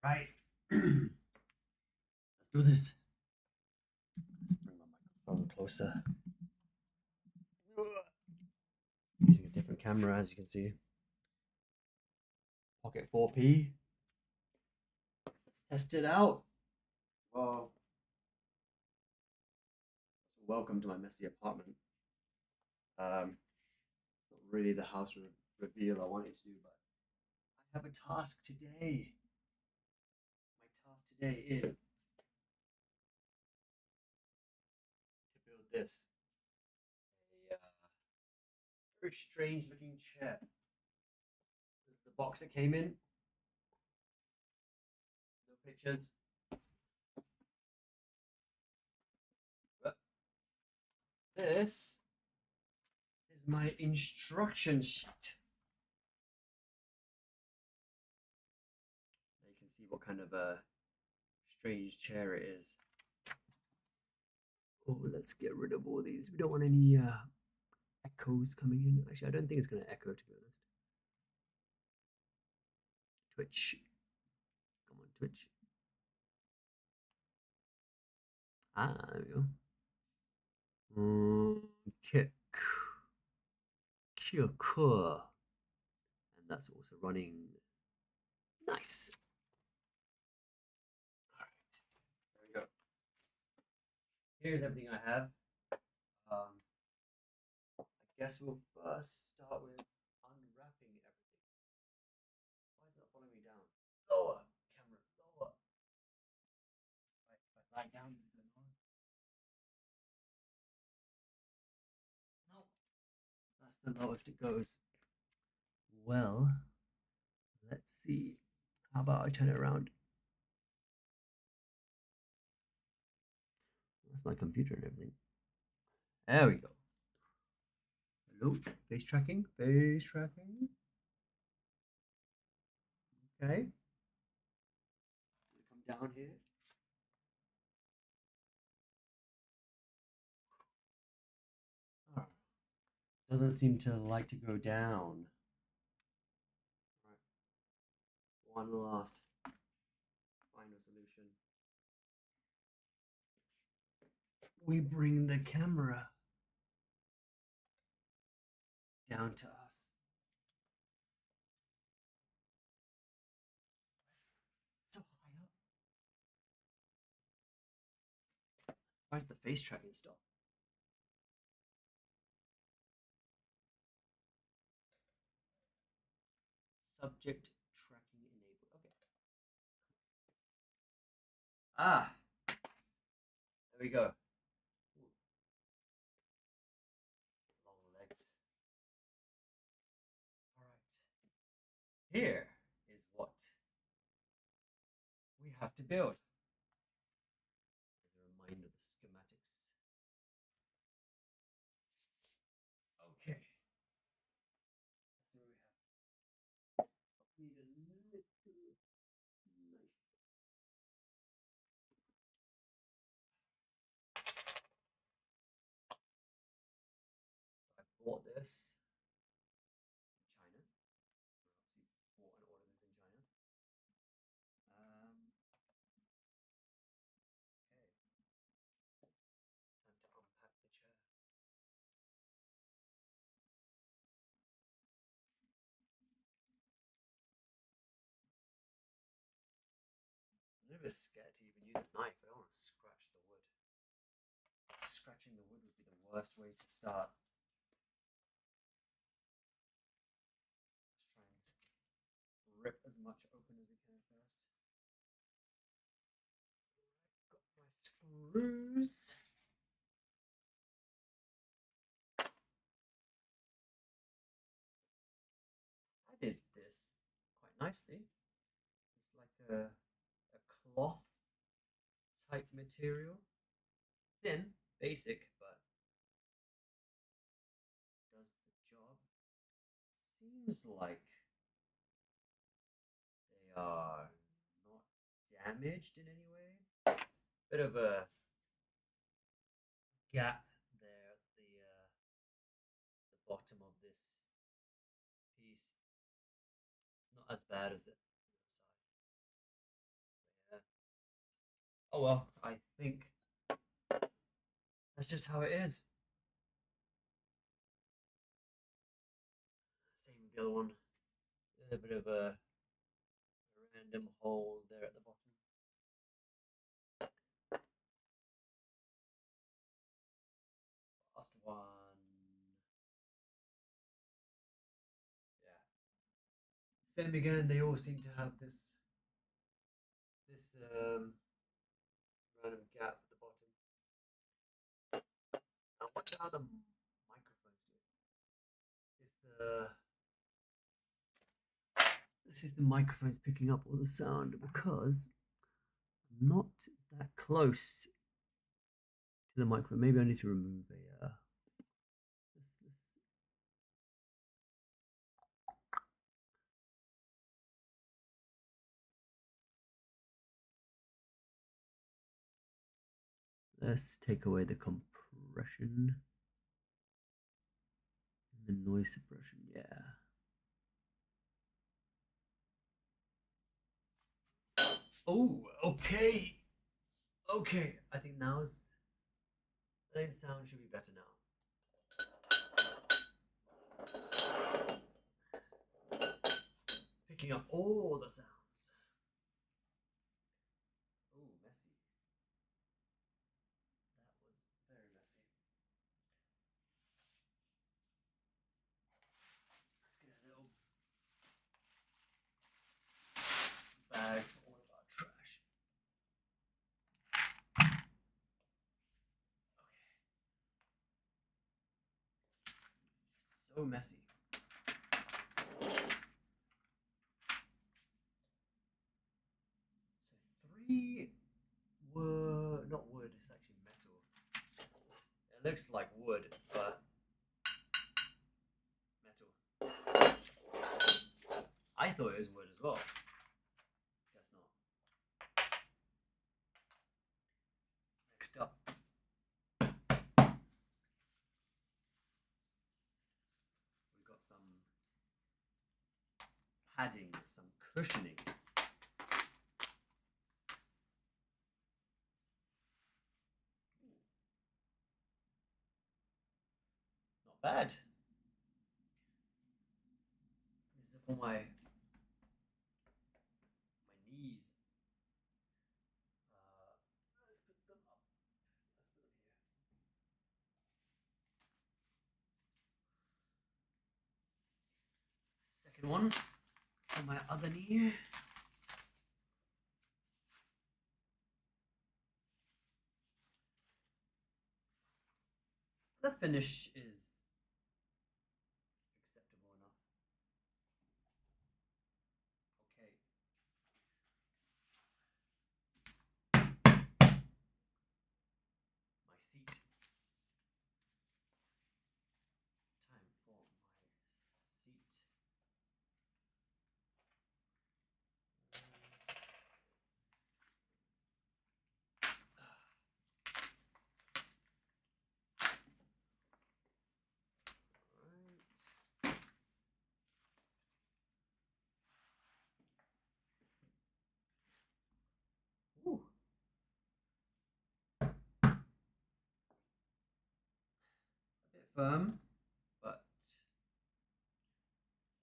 Right. Let's do this. Let's bring my microphone closer. Using a different camera, as you can see. Pocket 4P. Let's test it out. Well, welcome to my messy apartment. It's not really the house reveal I wanted to do, but I have a task today. My task today is to build this. A very strange looking chair. This is the box it came in. No pictures. But this is my instruction sheet. You can see what kind of a strange chair it is. Oh, let's get rid of all these. We don't want any echoes coming in. Actually, I don't think it's going to echo, to be honest. Twitch. Come on, Twitch. Ah, there we go. Kick. Kick. And that's also running. Nice. All right. There we go. Here's everything I have. I guess we'll first start with unwrapping everything. Why is that following me down? Lower, camera, lower. Right, if I lie down, is it going on? No, that's the lowest it goes. Well, let's see. How about I turn it around? That's my computer and everything. There we go. Hello, face tracking, face tracking. Okay. Come down here. Oh, doesn't seem to like to go down. Right. One last final solution. We bring the camera down to us. So high up. Why did the face tracking stop? Subject tracking enabled. Okay. Ah, there we go. Long legs. All right. Here is what we have to build. As a reminder, the schematics. Okay. So we have. Need a little knife. I bought this in China. I obviously bought and ordered this in China. Okay. Time to unpack the chair. I'm a little bit scared to even use a knife. I don't want to scratch the wood. Scratching the wood would be the worst way to start. Let's try and rip as much open as we can first. Got my screws. I did this quite nicely. It's like a cloth type material. Thin, basic, but does the job. Seems like they are not damaged in any way. Bit of a gap there at the bottom of this piece. It's not as bad as it on the side. Oh well, I think that's just how it is. Same with the other one. A bit of a random hole there at the bottom. Last one. Yeah. Same again. They all seem to have this random gap at the bottom. I wonder how the microphones do it. This is the microphone's picking up all the sound because I'm not that close to the microphone. Maybe I need to remove this. Let's take away the compression and the noise suppression. Yeah. Oh, okay. Okay. I think the sound should be better now. Picking up all the sounds. Oh, messy. That was very messy. Let's get a little bag for all of our trash. Okay. So messy. So 3 were not wood, it's actually metal. It looks like wood, but metal. I thought it was wood as well. Guess not. Next up. We've got some padding, some cushioning. Not bad. This is for my knees. Let's put them up. Second one on my other knee. The finish is acceptable enough. Okay. My seat. Time for my seat. Ooh. A bit firm, but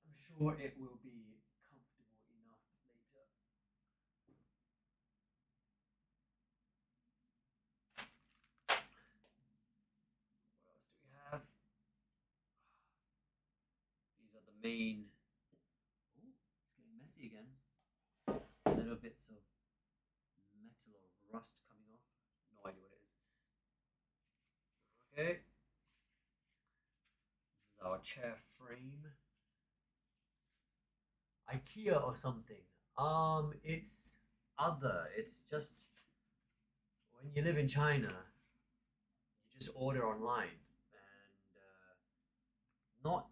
I'm sure it will be comfortable enough later. What else do we have? These are the main. Oh, it's getting messy again. Little bits of metal or rust coming off. No idea what it is. Okay. This is our chair frame. IKEA or something. It's other. It's just when you live in China, you just order online and not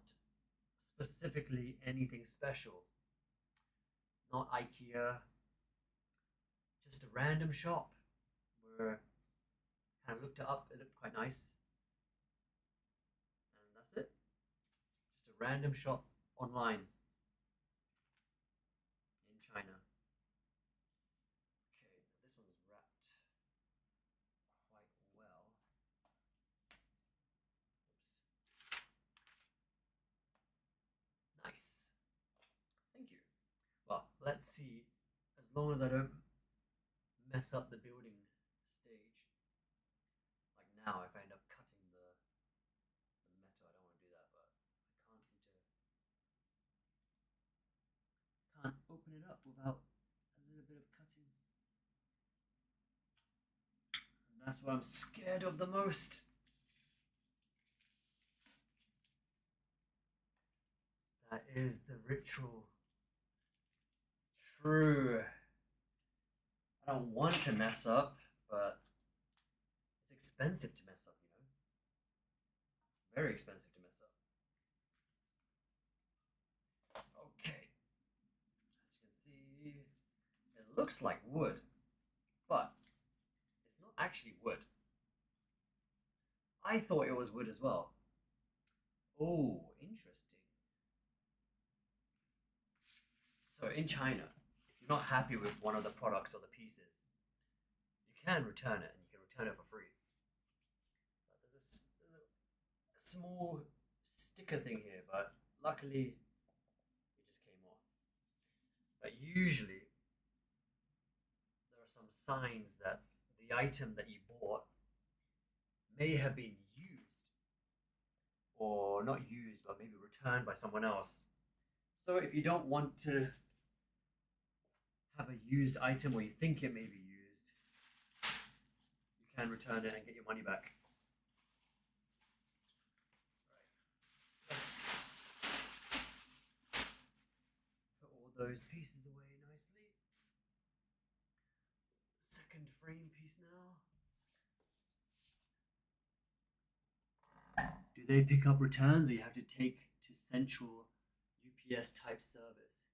specifically anything special. Not IKEA. Just a random shop where I kind of looked it up. It looked quite nice, and that's it. Just a random shop online in China. Okay, this one's wrapped. let's see. As long as I don't mess up the building stage, like now, if I end up cutting the metal, I don't want to do that, but I can't open it up without a little bit of cutting. And that's what I'm scared of the most. That is the ritual. True. I don't want to mess up, but it's expensive to mess up, you know? Very expensive to mess up. Okay. As you can see, it looks like wood, but it's not actually wood. I thought it was wood as well. Oh, interesting. So in China, if you're not happy with one of the products or the pieces, you can return it and you can return it for free. But there's a small sticker thing here, but luckily it just came off. But usually there are some signs that the item that you bought may have been used, or not used, but maybe returned by someone else. So if you don't want to have a used item or you think it may be used, you can return it and get your money back. Right. Let's put all those pieces away nicely. Second frame piece now. Do they pick up returns or you have to take to central UPS type service?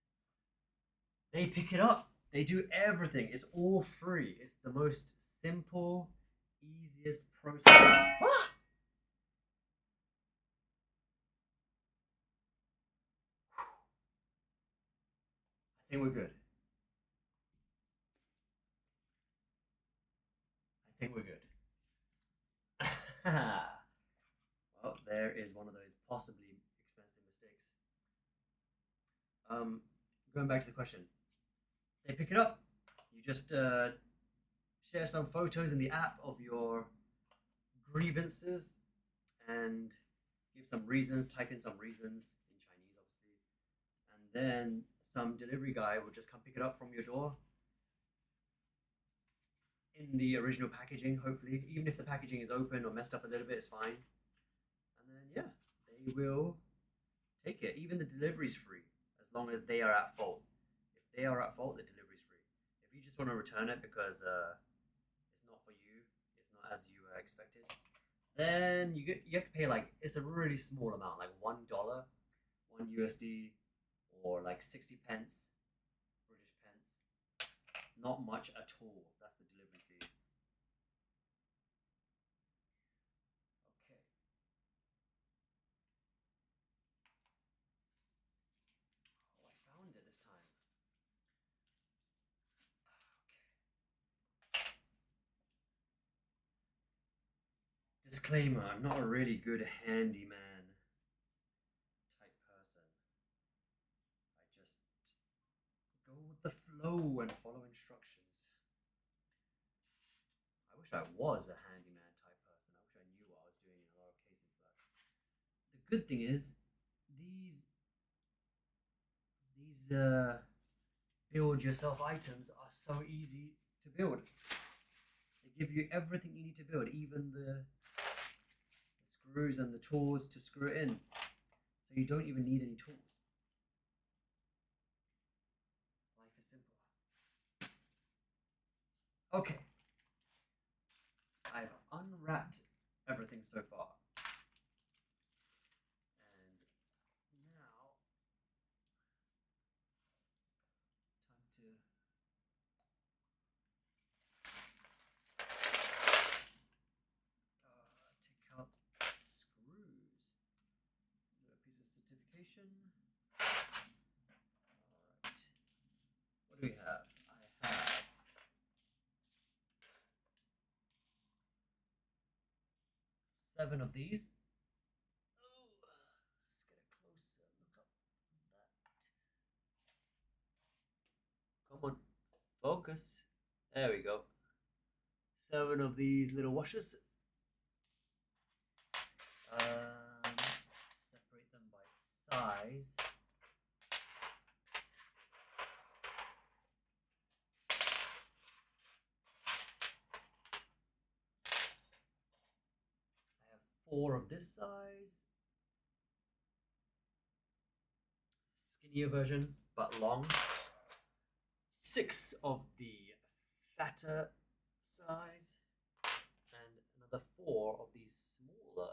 They pick it up. They do everything. It's all free. It's the most simple, easiest process. Ah! I think we're good. I think we're good. Well, there is one of those possibly expensive mistakes. Um, Going back to the question, they pick it up. You just share some photos in the app of your grievances and give some reasons, type in some reasons in Chinese, obviously, and then some delivery guy will just come pick it up from your door in the original packaging, hopefully. Even if the packaging is open or messed up a little bit, it's fine. And then, yeah, they will take it. Even the delivery is free as long as they are at fault. If they are at fault, the delivery is free. If you just want to return it because it's not for you, it's not as you expected, then you have to pay like it's a really small amount, like $1, one USD, or like 60 pence, British pence. Not much at all. That's the delivery fee. Okay. Oh, I found it this time. Okay. Disclaimer: I'm not a really good handyman type person. I just go with the flow and follow instructions. I wish I was a handyman type person. I wish I knew what I was doing in a lot of cases, but the good thing is these build yourself items are so easy to build. They give you everything you need to build, even the screws and the tools to screw it in. So you don't even need any tools. Life is simple. Okay. I've unwrapped everything so far. And now, time to take out screws. Do a piece of certification. Alright. What do we have? I have 7 of these. Oh, let's get a closer look up at that. Focus. There we go. 7 of these little washers. Separate them by size. I have 4 of this size. Skinnier version, but long. 6 of the fatter size. And another 4 of these smaller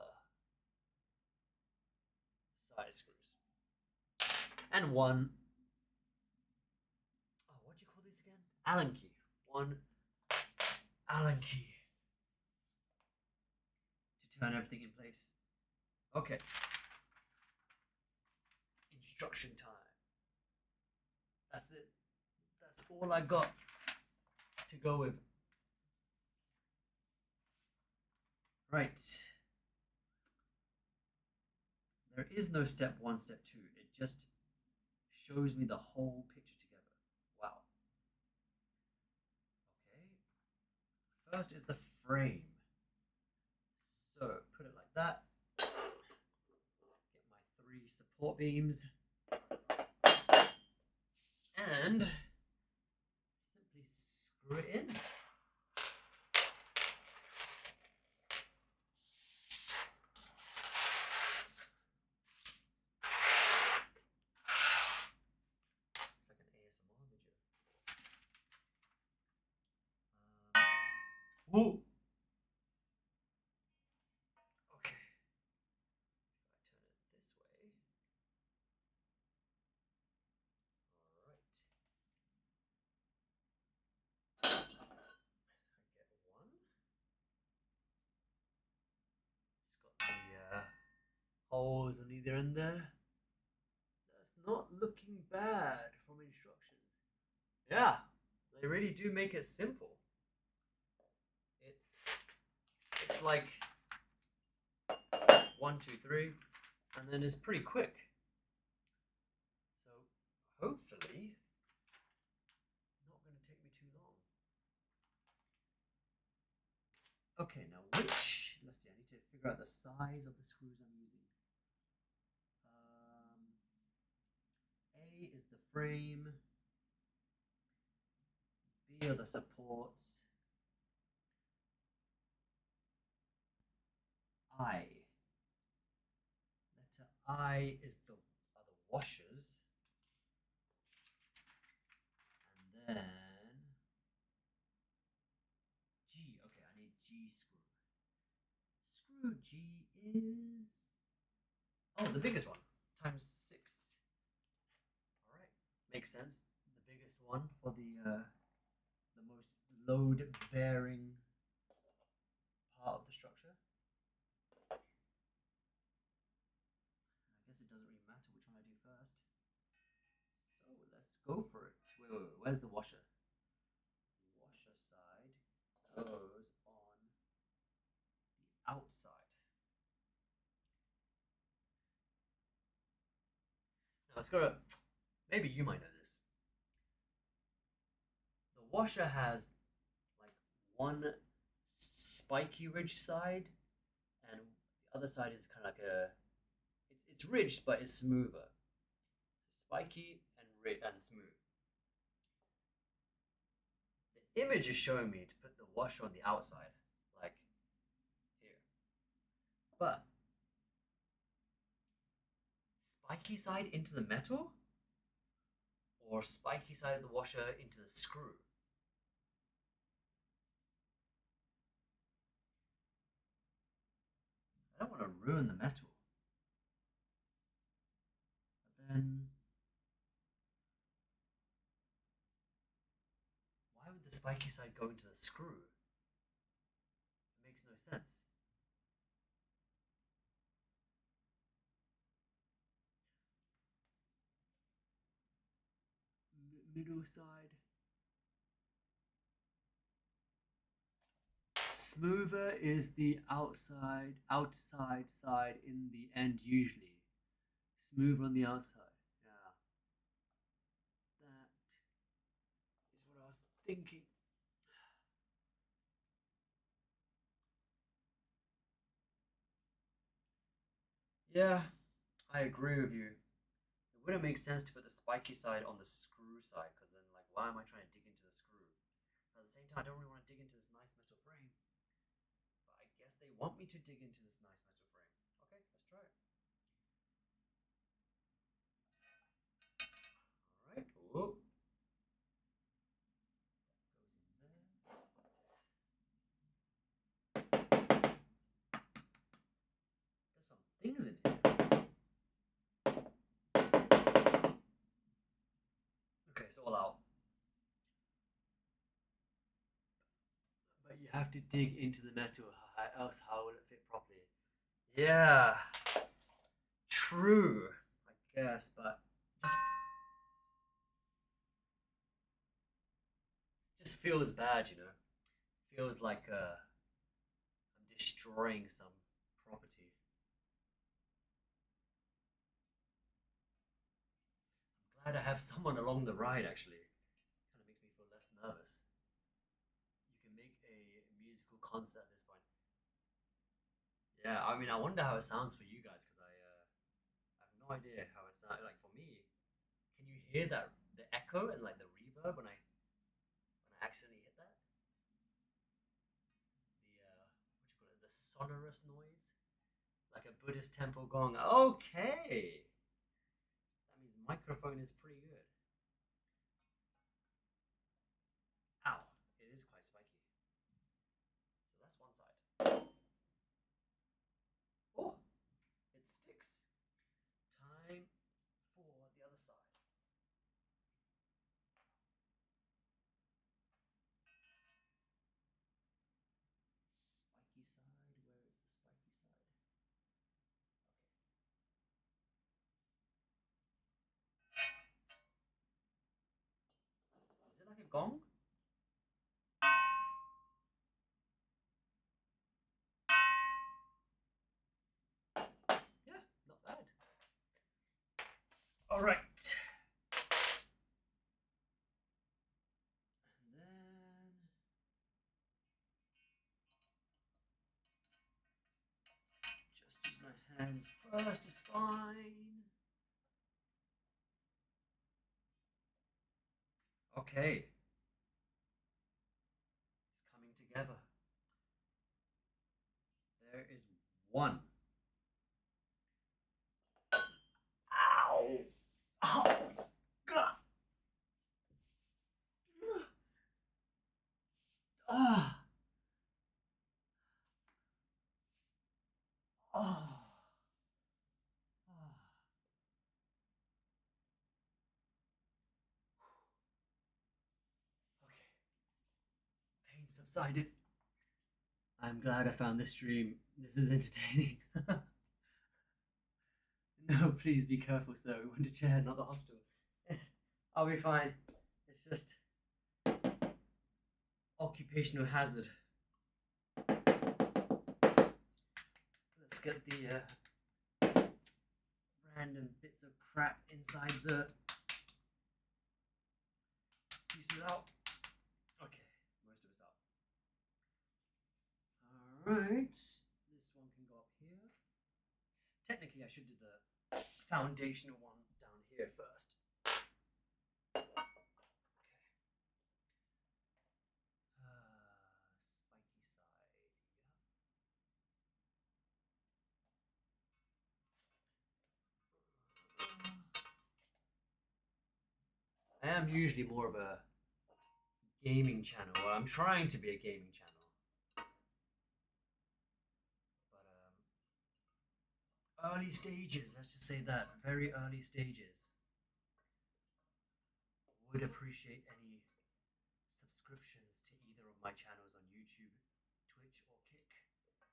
side screws. And 1, oh, what do you call these again? Allen key. 1 Allen key to turn everything in place. Okay. Instruction time. That's it. That's all I got to go with. Right. There is no step 1, step 2. It just shows me the whole picture together. Wow. Okay. First is the frame. So put it like that. Get my 3 support beams. And simply screw it in. Whoa. Okay. If I turn it this way. All right. I get 1. It's got the holes on either end there. That's not looking bad from instructions. Yeah, they really do make it simple. It's like 1, 2, 3, and then it's pretty quick. So hopefully not going to take me too long. Okay, now let's see, I need to figure out the size of the screws I'm using. A is the frame, B are the supports, I. Letter I are the washers. And then G. Okay, I need G screw. Screw G is, oh, the biggest one, times 6. All right, makes sense. The biggest one for the most load-bearing part of the structure. I guess it doesn't really matter which one I do first. So let's go for it. Wait. Where's the washer? Washer side goes on the outside. Now it's got a, maybe you might know this. The washer has like one spiky ridge side, and the other side is kind of like a, it's ridged but it's smoother. Spiky and smooth. The image is showing me to put the washer on the outside, like here. But spiky side into the metal, or spiky side of the washer into the screw? I don't want to ruin the metal. But then, why would the spiky side go into the screw? It makes no sense. Middle side. Smoother is the outside side in the end usually. Smooth on the outside. Yeah. That is what I was thinking. Yeah, I agree with you. It wouldn't make sense to put the spiky side on the screw side, because then, like, why am I trying to dig into the screw? But at the same time, I don't really want to dig into this nice metal frame. But I guess they want me to dig into this nice metal frame. Okay, let's try it. All right. Whoa. There's some things in here. Okay, it's all out. But you have to dig into the metal, else how will it fit properly? Yeah, true, I guess, but just feels bad, you know. Feels like I'm destroying some property. I'm glad I have someone along the ride. Actually, kind of makes me feel less nervous. You can make a musical concert at this point. Yeah, I mean, I wonder how it sounds for you guys because I have no idea how it sounds. Like for me, can you hear that the echo and like the reverb when I accidentally hit that? The what do you call it? The sonorous noise, like a Buddhist temple gong. Okay, that means microphone is pretty good. Ow, it is quite spiky. So that's one side. Oh, it sticks. Time for the other side. Spiky side. Where is the spiky side? Okay. Is it like a gong? Yeah, not bad. All right. And then just use my hands first is fine. Okay. It's coming together. There is one. Ow! Ow! God! Ah! Ah! Ah! Okay. Pain subsided. I'm glad I found this stream. This is entertaining. No, please be careful, sir. We want a chair, not the hospital. I'll be fine. It's just occupational hazard. Let's get the random bits of crap inside the pieces out. Okay, most of it's out. Alright, this one can go up here. Technically, I should do the foundational one down here first. Okay. Spiky side. I am usually more of a gaming channel. Well, I'm trying to be a gaming channel. But early stages, let's just say that. Very early stages. Would appreciate any subscriptions to either of my channels on YouTube, Twitch, or Kick. Alright,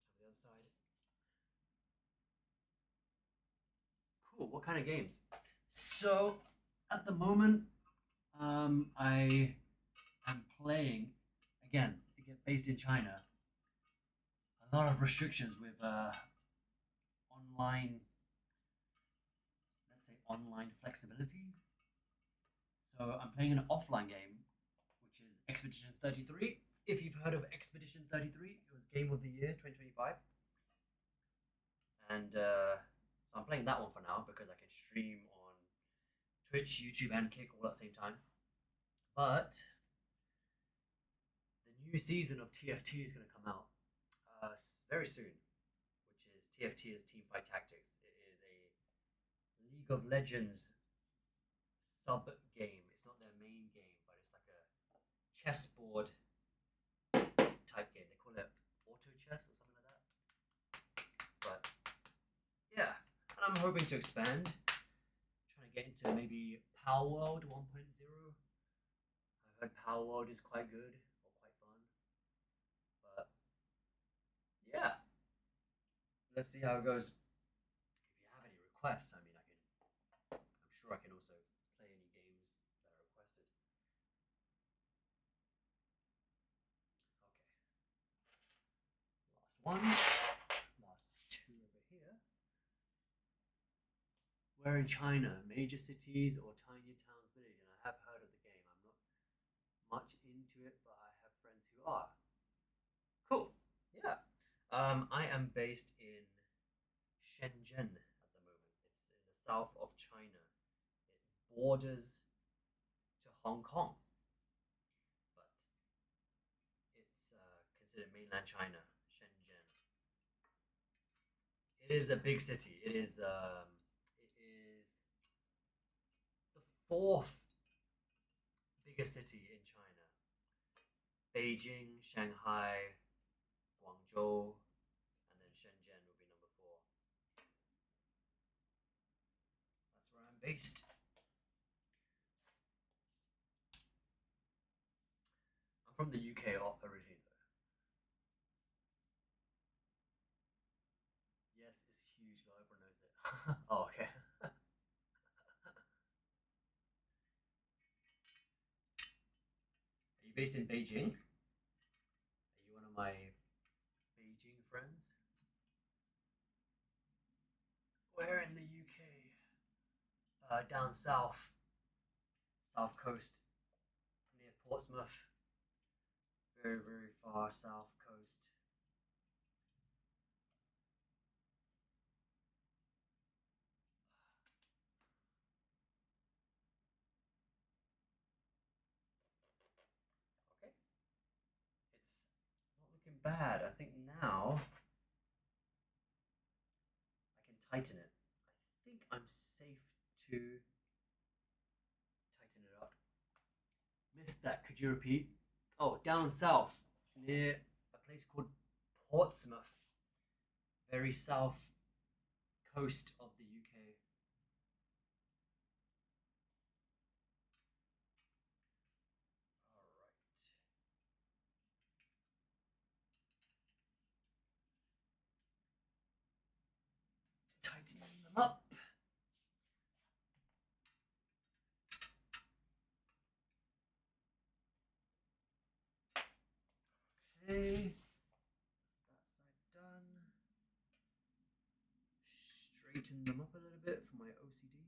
time the other side. Cool, what kind of games? So, at the moment, I am playing, again, based in China, a lot of restrictions with online, let's say, online flexibility. So I'm playing an offline game, which is Expedition 33. If you've heard of Expedition 33, it was Game of the Year 2025. And so I'm playing that one for now because I can stream on Twitch, YouTube, and Kick all at the same time. But the new season of TFT is going to come out very soon, which is TFT is Teamfight Tactics. It is a League of Legends sub game. It's not their main game, but it's like a chessboard type game. They call it auto chess or something like that. But yeah, and I'm hoping to expand. Trying to get into maybe Power World 1.0. I heard Power World is quite good or quite fun. But yeah, let's see how it goes. If you have any requests, I mean, I'm sure I can also play any games that are requested. Okay, last two over here. Where in China, major cities or tiny towns village? And I have heard of the game. I'm not much into it, but I have friends who are. Cool. Yeah. I am based in Shenzhen at the moment. It's in the south of China. It borders to Hong Kong, but it's considered mainland China, Shenzhen. It is a big city. It is the fourth biggest city in China. Beijing, Shanghai, Guangzhou, and then Shenzhen will be number four. That's where I'm based. I'm from the UK originally, though. Yes, it's huge. Everyone knows it. Oh, okay. Are you based in Beijing? Are you one of my Beijing friends? Where in the UK? Down south coast, near Portsmouth. Very, very far south coast. Okay. It's not looking bad. I think now I can tighten it. I think I'm safe to tighten it up. Missed that. Could you repeat? Oh, down south near a place called Portsmouth. Very south coast of the UK. All right. Tightening them up. Okay. That's that side done. Straighten them up a little bit for my OCD.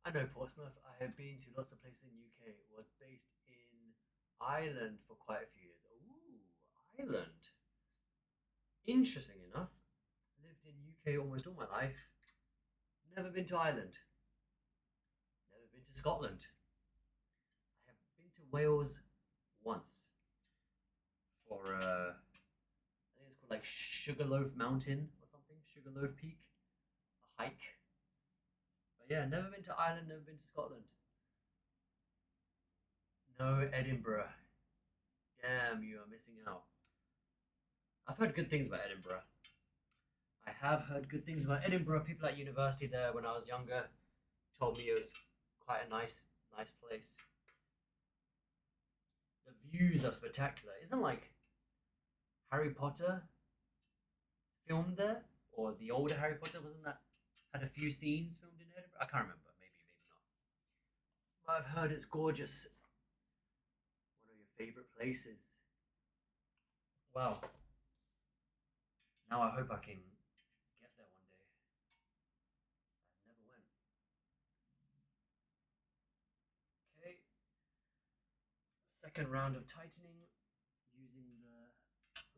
I know Portsmouth. I have been to lots of places in UK. It was based in Ireland for quite a few years. Ooh, Ireland. Interesting enough, lived in UK almost all my life. Never been to Ireland. Never been to Scotland. I have been to Wales once for I think it's called like Sugarloaf Mountain or something, Sugarloaf Peak, a hike. But yeah, never been to Ireland, never been to Scotland. No Edinburgh. Damn, you are missing out. I've heard good things about Edinburgh. I have heard good things about Edinburgh. People at university there when I was younger told me it was quite a nice place. The views are spectacular. Isn't like Harry Potter filmed there? Or the older Harry Potter, wasn't that had a few scenes filmed in Edinburgh? I can't remember, maybe not. But I've heard it's gorgeous. One of your favourite places. Wow. Now I hope I can get there one day. I never went. Okay, second round of tightening using the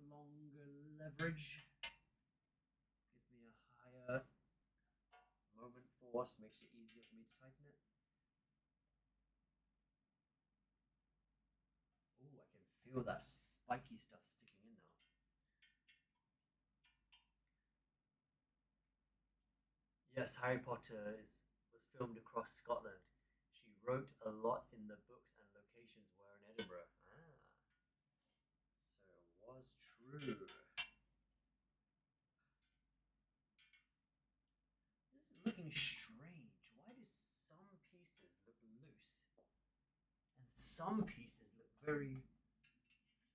longer leverage. Gives me a higher moment force, makes it easier for me to tighten it. Oh, I can feel that spiky stuff sticking in now. Yes, Harry Potter was filmed across Scotland. She wrote a lot in the books, and locations were in Edinburgh. Ah, so it was true. This is looking strange. Why do some pieces look loose and some pieces look very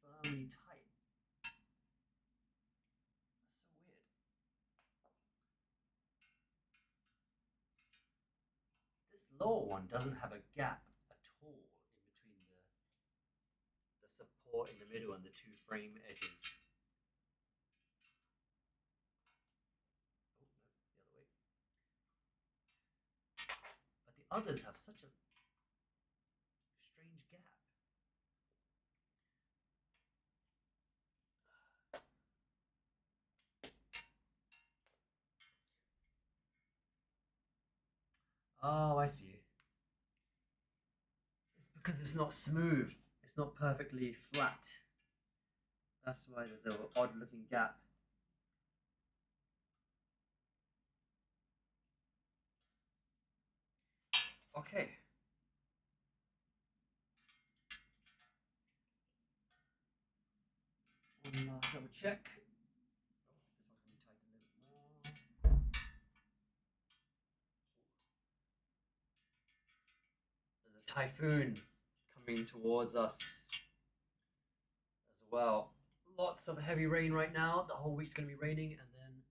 firmly tight? That's so weird. This lower one doesn't have a gap at all in between the support in the middle and the two frame edges. Oh, no, the other way. But the others have such a strange gap. Oh, I see. It's because it's not smooth. It's not perfectly flat. That's why there's an odd looking gap. Okay. One last double check. Oh, this one's going to be tightened a little bit more. There's a typhoon coming towards us as well. Lots of heavy rain right now. The whole week's going to be raining, and then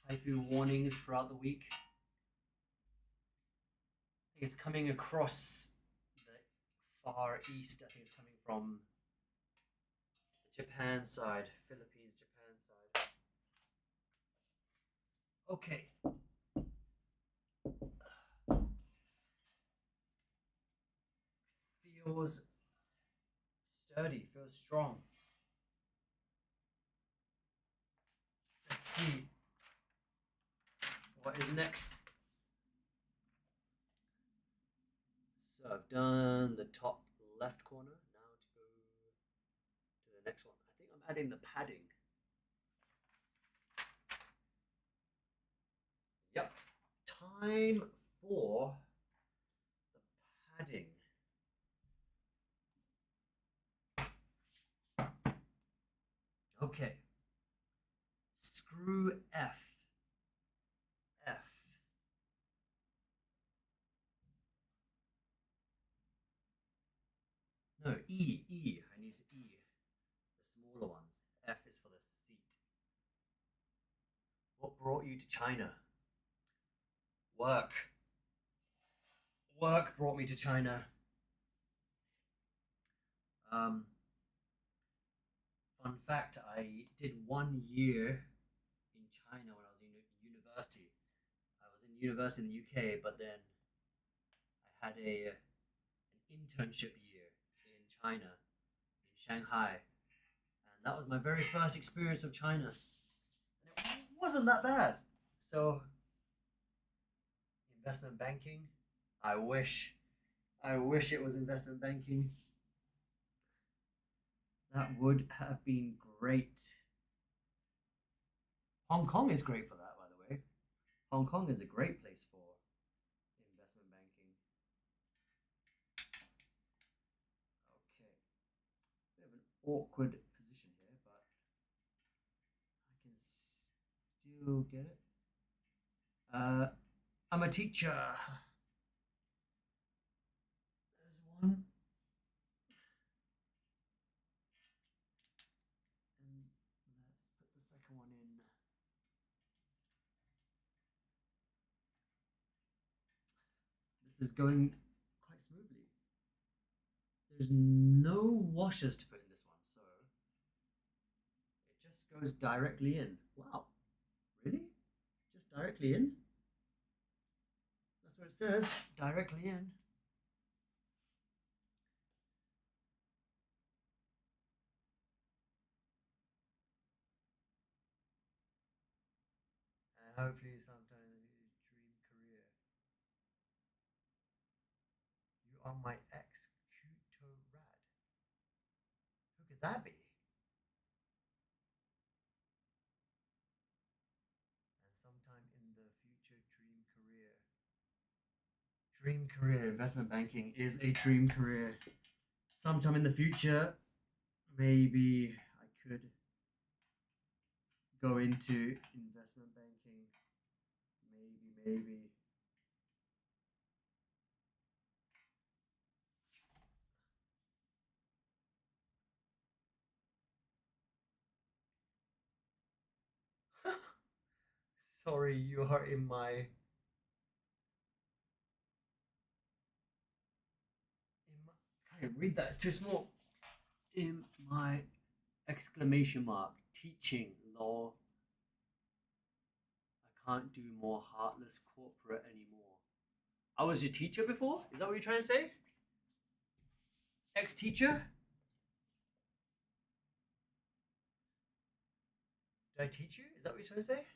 typhoon warnings throughout the week. I think it's coming across the Far East. I think it's coming from the Japan side, Philippines, Japan side. Okay. Feels sturdy, feels strong. Let's see what is next. So I've done the top left corner. Now to go to the next one. I think I'm adding the padding. Yep. Time for the padding. Okay. Screw F. F. No, E. E. I need E. The smaller ones. F is for the seat. What brought you to China? Work. Work brought me to China. Fun fact, I did 1 year in China when I was in university. I was in university in the UK, but then I had an internship year in China, in Shanghai. And that was my very first experience of China. And it wasn't that bad. So, investment banking, I wish it was investment banking. That would have been great. Hong Kong is great for that, by the way. Hong Kong is a great place for investment banking. Okay. Bit of an awkward position here, but I can still get it. I'm a teacher. There's one. And let's put the second one in. This is going quite smoothly. There's no washers to put in this one, so it Just goes directly in. Wow. Really? Just directly in? That's what it says. Directly in. And hopefully sometime in the dream career. You are my ex Cuto Rad. Who could that be? And sometime in the future dream career. Dream career. Investment banking is a dream career. Sometime in the future, maybe I could go into investment banking. Maybe. Sorry, you are in my can't read that. It's too small. In my exclamation mark teaching law. I can't do more heartless corporate anymore. I was your teacher before? Is that what you're trying to say? Ex teacher? Did I teach you? Is that what you're trying to say?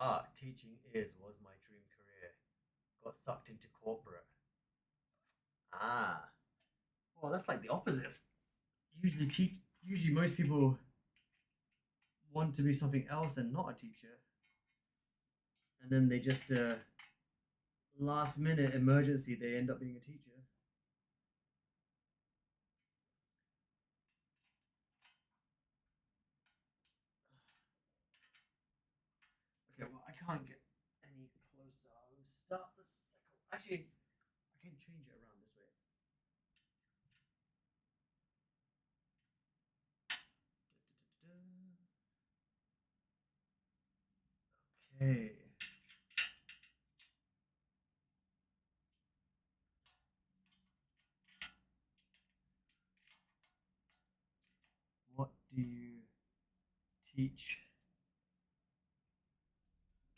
Ah, teaching was my dream career. Got sucked into corporate. Ah. Well, that's like the opposite. Usually most people want to be something else and not a teacher. And then they just last minute emergency they end up being a teacher. Okay, well I can't get any closer. I'll start the second. Actually, I can change it around this way. Okay. What do you teach?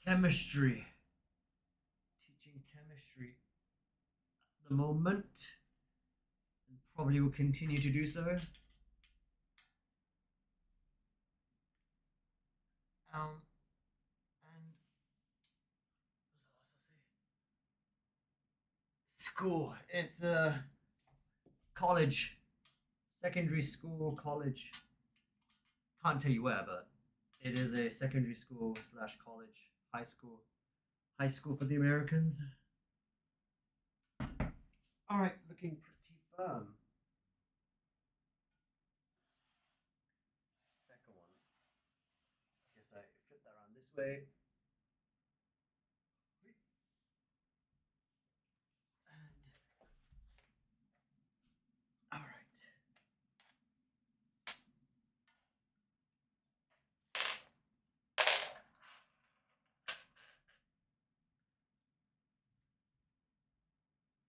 Chemistry. Teaching chemistry at the moment, and probably will continue to do so. And what was I supposed to say? School. It's a college, secondary school, college. Can't tell you where, but it is a secondary school slash college, high school for the Americans. All right, looking pretty firm. Second one. I guess I flip that around this way. And all right.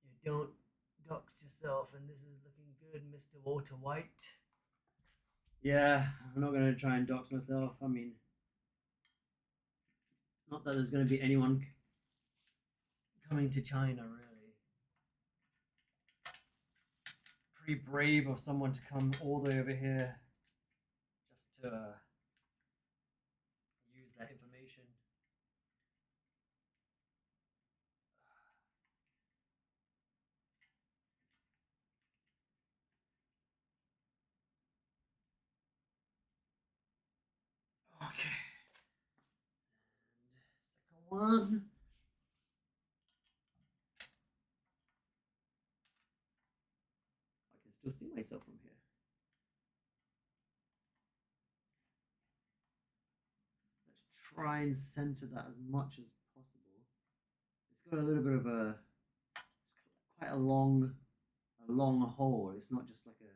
You don't dox yourself, and this is looking good, Mr. Walter White. Yeah, I'm not going to try and dox myself. I mean, not that there's going to be anyone coming to China, really. Pretty brave of someone to come all the way over here just to use that information. Okay. And second one. I can still see myself from here. Let's try and center that as much as possible. It's got a little bit of it's quite a long hole. It's not just like a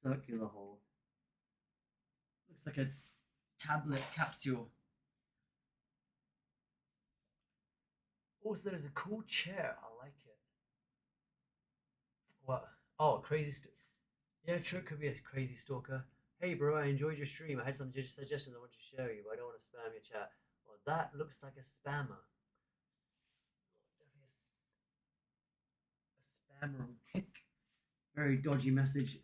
circular hole. Looks like a tablet capsule. Also, there's a cool chair. I like it. What? Oh, crazy. Yeah, true. Could be a crazy stalker. Hey, bro, I enjoyed your stream. I had some suggestions I want to share you, but I don't want to spam your chat. Well, that looks like a spammer. Definitely a spammer. Very dodgy message.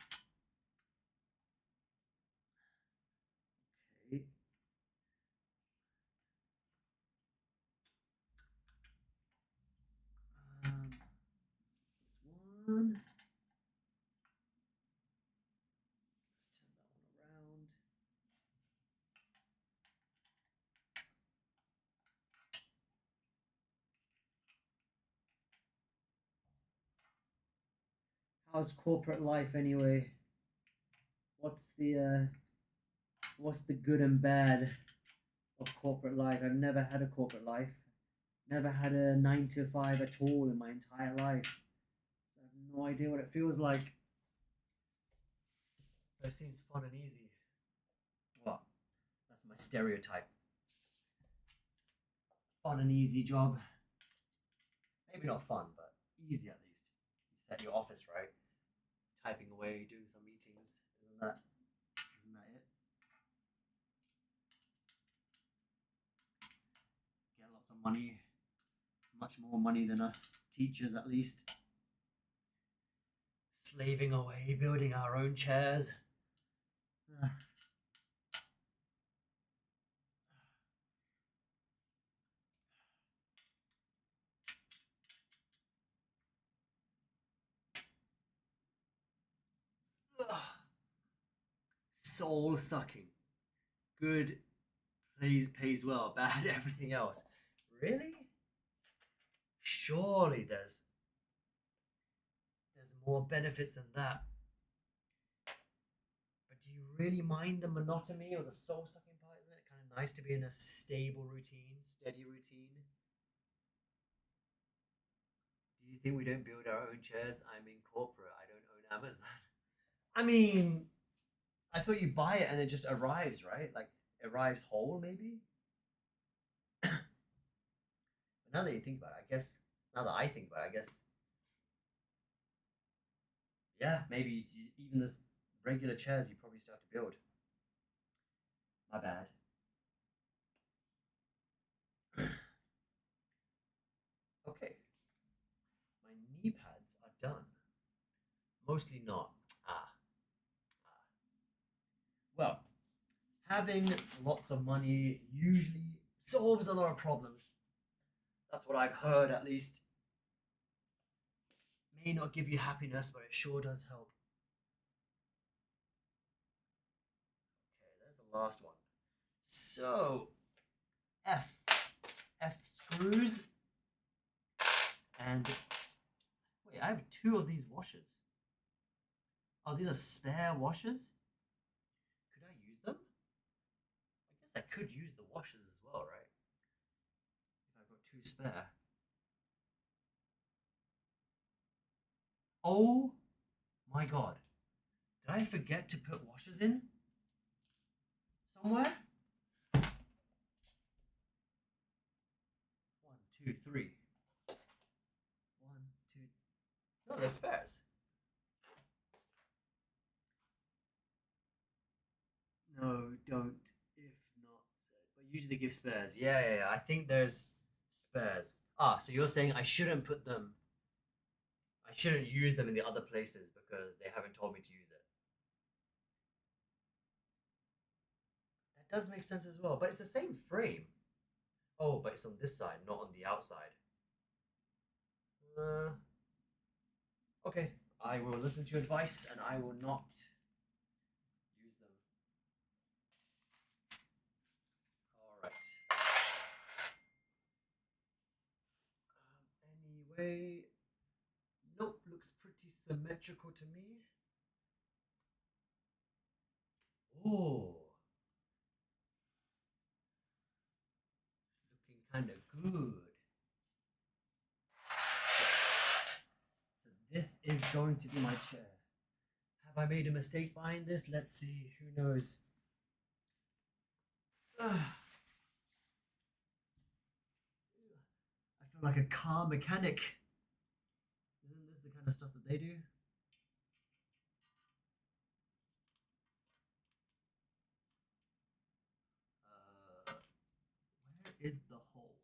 Okay. This one. Let's turn that one around. How's corporate life anyway? What's the good and bad of corporate life? I've never had a corporate life. Never had a 9 to 5 at all in my entire life. So I have no idea what it feels like. But it seems fun and easy. Well, that's my stereotype. Fun and easy job. Maybe not fun, but easy at least. You set your office right, typing away, doing some meetings. Isn't that it? Get lots of money, much more money than us teachers at least. Slaving away, building our own chairs. Soul sucking. Good pays well, bad everything else. Really? Surely there's more benefits than that. But do you really mind the monotony or the soul sucking part? Isn't it kind of nice to be in a stable routine, steady routine? Do you think we don't build our own chairs? I'm in corporate. I don't own Amazon. I mean, I thought you buy it and it just arrives, right? Like arrives whole, maybe. But now that you think about it, I guess. Now that I think about it, I guess. Yeah, maybe even this regular chairs you probably still have to build. My bad. Okay, my knee pads are done. Mostly not. Well, having lots of money usually solves a lot of problems. That's what I've heard, at least. May not give you happiness, but it sure does help. Okay, there's the last one. So, F screws. And wait, I have 2 of these washers. Oh, these are spare washers? Could I use them? I guess I could use the washers as well, right? If I've got 2 spare. Oh my god. Did I forget to put washers in? Somewhere? 1, 2, 3. 1, 2. No, they're spares. No, don't. If not said. But usually they give spares. Yeah. I think there's spares. Ah, so you're saying I shouldn't put them. I shouldn't use them in the other places because they haven't told me to use it. That does make sense as well. But it's the same frame. Oh, but it's on this side, not on the outside. Okay, I will listen to your advice and I will not use them. All right. Anyway, nope, looks pretty symmetrical to me. Oh, looking kind of good. So this is going to be my chair. Have I made a mistake buying this? Let's see. Who knows? I feel like a car mechanic. Isn't this the kind of stuff that they do? Where is the hole?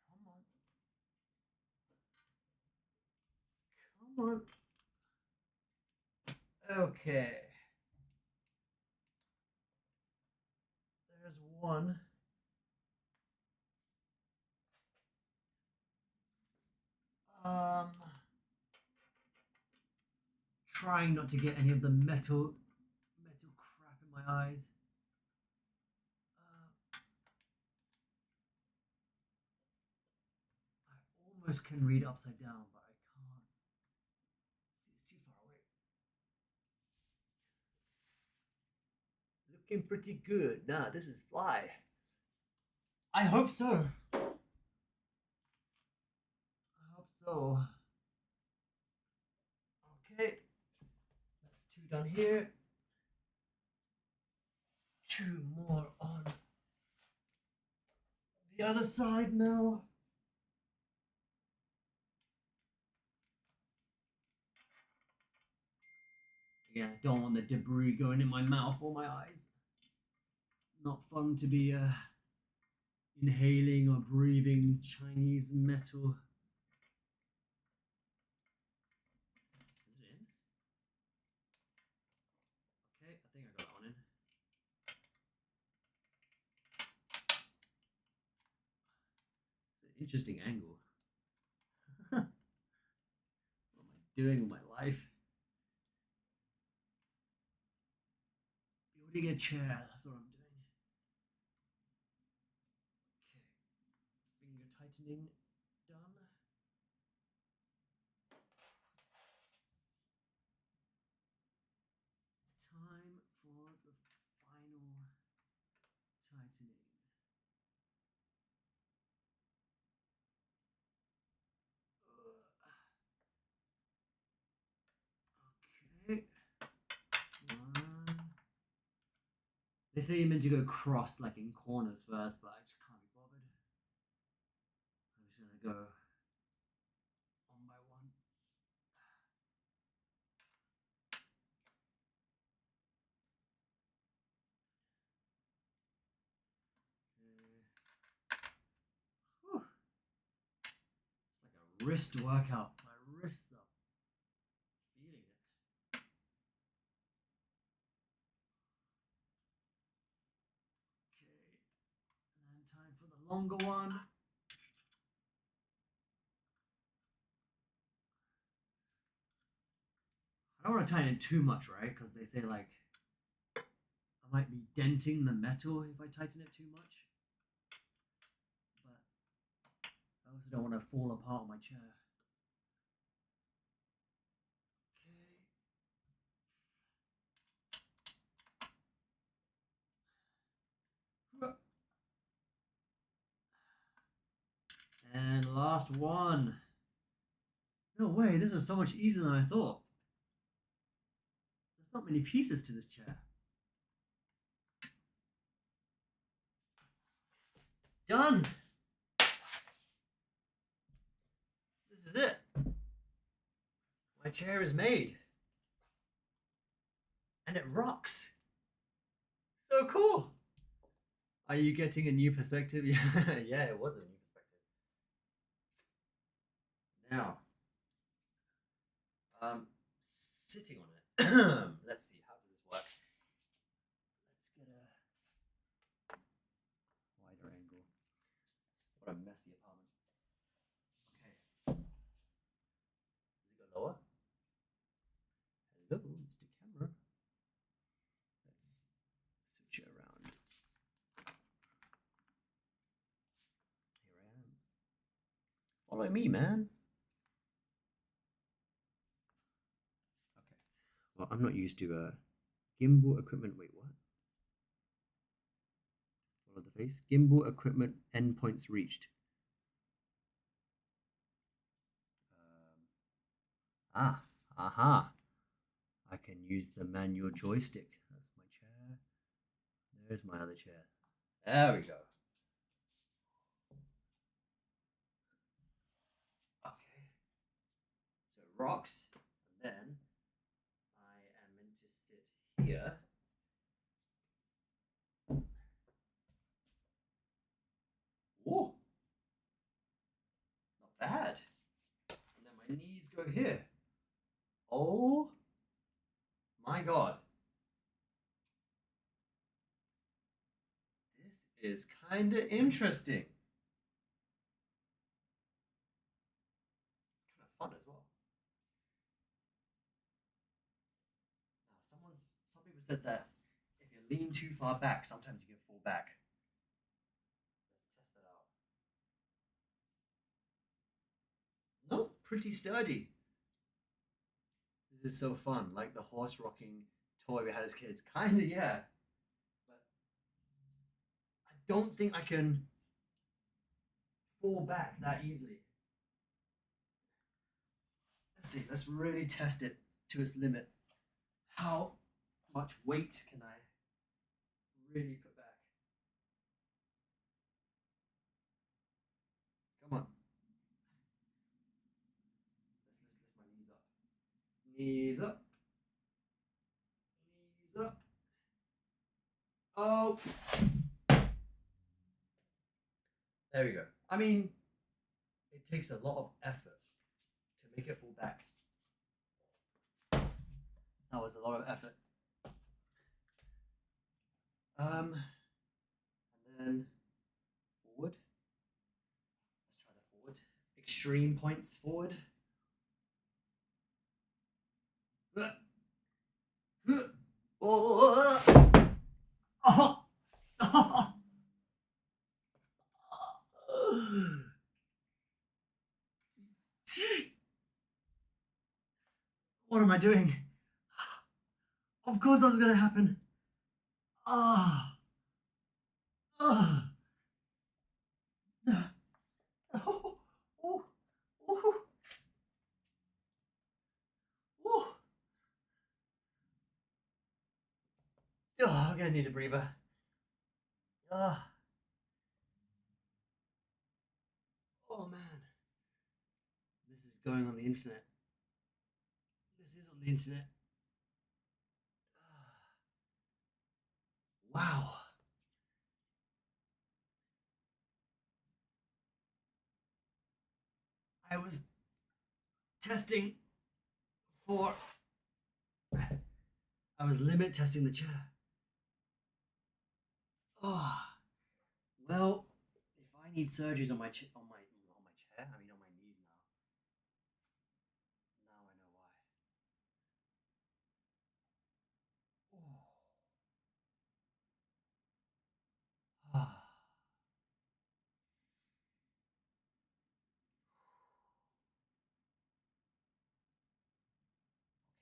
Come on. Come on. Okay. There's one. Trying not to get any of the metal crap in my eyes. I almost can read upside down, but I can't. See, it's too far away. Looking pretty good. Nah, this is fly. I hope so. I hope so. Okay. That's two done here. Two more on the other side now. Yeah, don't want the debris going in my mouth or my eyes. Not fun to be inhaling or breathing Chinese metal. Is it in? Okay, I think I got that one in. It's an interesting angle. What am I doing with my life? Building a chair, that's what I'm doing. Okay, finger tightening done. Time for the final tightening. Okay. One. They say you're meant to go cross, like in corners first, but I just can't be bothered. I'm just gonna go one by one. Okay. It's like a wrist workout. My wrists are feeling it. Okay. And then time for the longer one. I don't want to tighten it too much, right? Because they say like I might be denting the metal if I tighten it too much. But I also don't want to fall apart on my chair. Okay. And last one. No way, this is so much easier than I thought. There's not many pieces to this chair. Done! This is it. My chair is made. And it rocks. So cool. Are you getting a new perspective? Yeah, it was a new perspective. Now, sitting on it. Let's see, how does this work? Let's get a wider angle. What a messy apartment. Okay. Does it go lower? Hello, Mr. Camera. Let's switch it around. Here I am. Follow me, man. Okay. Well, I'm not used to gimbal equipment. Wait, what? Follow the face. Gimbal equipment endpoints reached. Aha. I can use the manual joystick. That's my chair. Where's my other chair? There we go. Okay. So it rocks, and then I am meant to sit here. Whoa. Not bad. And then my knees go here. Oh my god. This is kind of interesting. It's kind of fun as well. Now, some people said that if you lean too far back, sometimes you can fall back. Let's test that out. No, pretty sturdy. This is so fun, like the horse rocking toy we had as kids. Kinda, yeah. But I don't think I can fall back that easily. Let's see, let's really test it to its limit. How much weight can I really put back? Come on. Let's lift my knees up. Knees up. Knees up. Oh. There we go. I mean, it takes a lot of effort to make it fall back. That was a lot of effort. And then forward. Let's try the forward. Extreme points forward. Oh. Oh. Oh. What am I doing? Of course that was going to happen. Ah. Ah. Oh. Oh. Oh. Oh. Oh, I'm going to need a breather. Ah. Oh man. This is going on the internet. This is on the internet. Wow. I was testing for. I was limit testing the chair. Oh. Well, if I need surgeries on my chair, I mean on my knees now. Now I know why. Oh.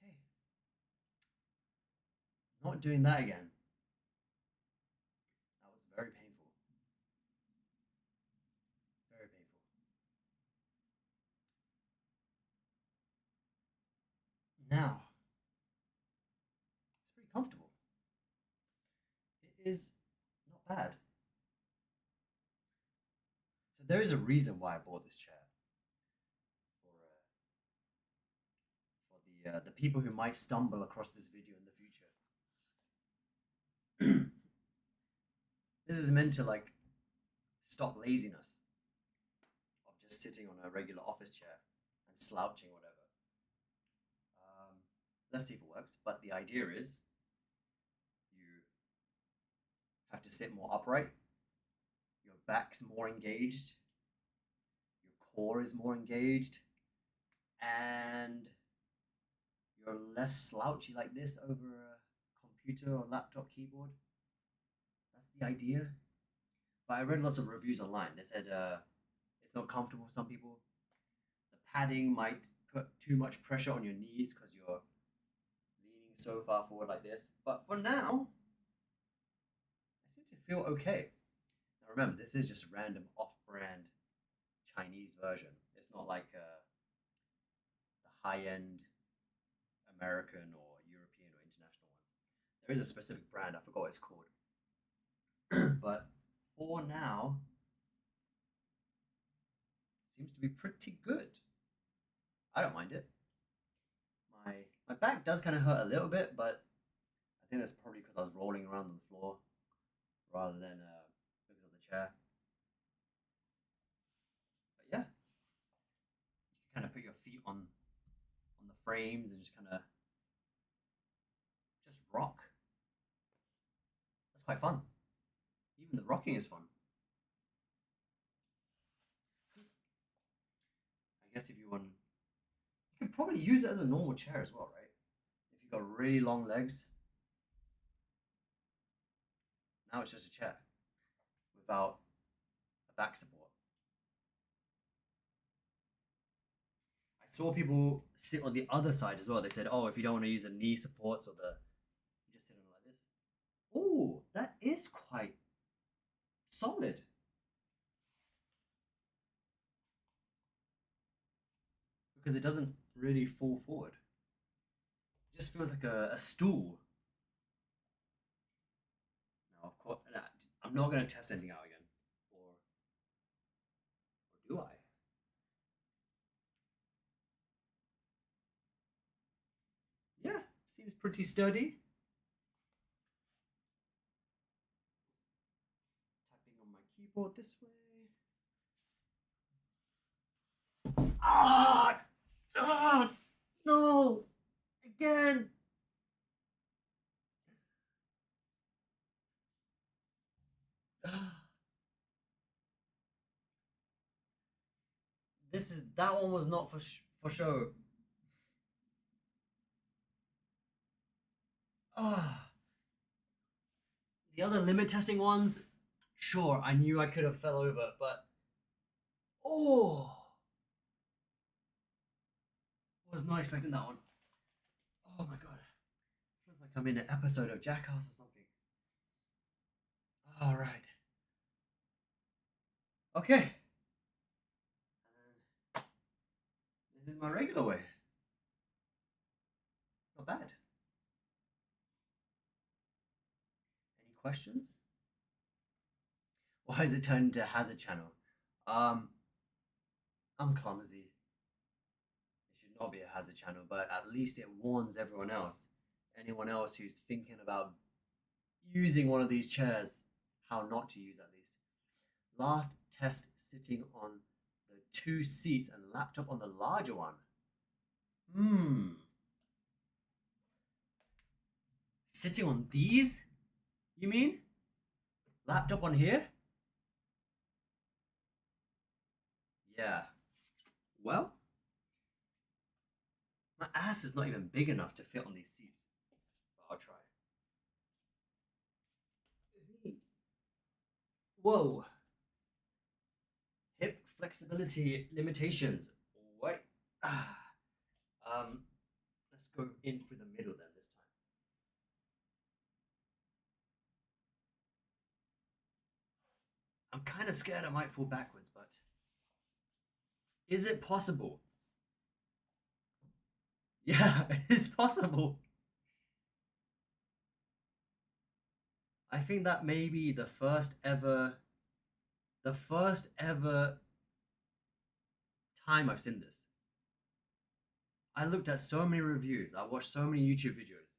Okay. Not doing that again. That was very painful. Very painful. Now, it's pretty comfortable. It is not bad. So there is a reason why I bought this chair. For the people who might stumble across this video in the future. This is meant to like stop laziness of just sitting on a regular office chair and slouching whatever. Let's see if it works. But the idea is you have to sit more upright. Your back's more engaged. Your core is more engaged. And you're less slouchy like this over a computer or laptop keyboard. That's the idea. But I read lots of reviews online. They said it's not comfortable for some people. The padding might put too much pressure on your knees because you're leaning so far forward like this. But for now, I seem to feel okay. Now remember, this is just a random off-brand Chinese version. It's not like the high-end American or European or international ones. There is a specific brand, I forgot what it's called. but for now, seems to be pretty good. I don't mind it. My my back does kind of hurt a little bit, but I think that's probably because I was rolling around on the floor rather than because of the chair. But yeah, you can kind of put your feet on the frames and just kind of just rock. That's quite fun. Even the rocking is fun. I guess if you want, you can probably use it as a normal chair as well, right? If you've got really long legs. Now it's just a chair without a back support. I saw people sit on the other side as well. They said, "Oh, if you don't want to use the knee supports or you just sit on it like this." Oh, that is quite solid. Because it doesn't really fall forward. It just feels like a stool. Now, of course, I'm not going to test anything out again. Or do I? Yeah, seems pretty sturdy. Tapping on my keyboard this way. Ah! Ah! No! Again! That one was not for show. Ah, the other limit testing ones, sure, I knew I could have fell over, but oh, was not expecting that one. Oh my god, feels like I'm in an episode of Jackass or something. All right, okay. This is my regular way. Not bad. Any questions? Why is it turned into Hazard Channel? Um, I'm clumsy. It should not be a Hazard Channel, but at least it warns everyone else. Anyone else who's thinking about using one of these chairs, how not to use at least. Last test sitting on the two seats and laptop on the larger one. Sitting on these? You mean? Laptop on here? Yeah. Well, my ass is not even big enough to fit on these seats. But I'll try. Whoa. Hip flexibility limitations. What? Let's go in through the middle then this time. I'm kind of scared I might fall backwards, but is it possible? Yeah, it's possible. I think that may be the first ever time I've seen this. I looked at so many reviews, I watched so many YouTube videos,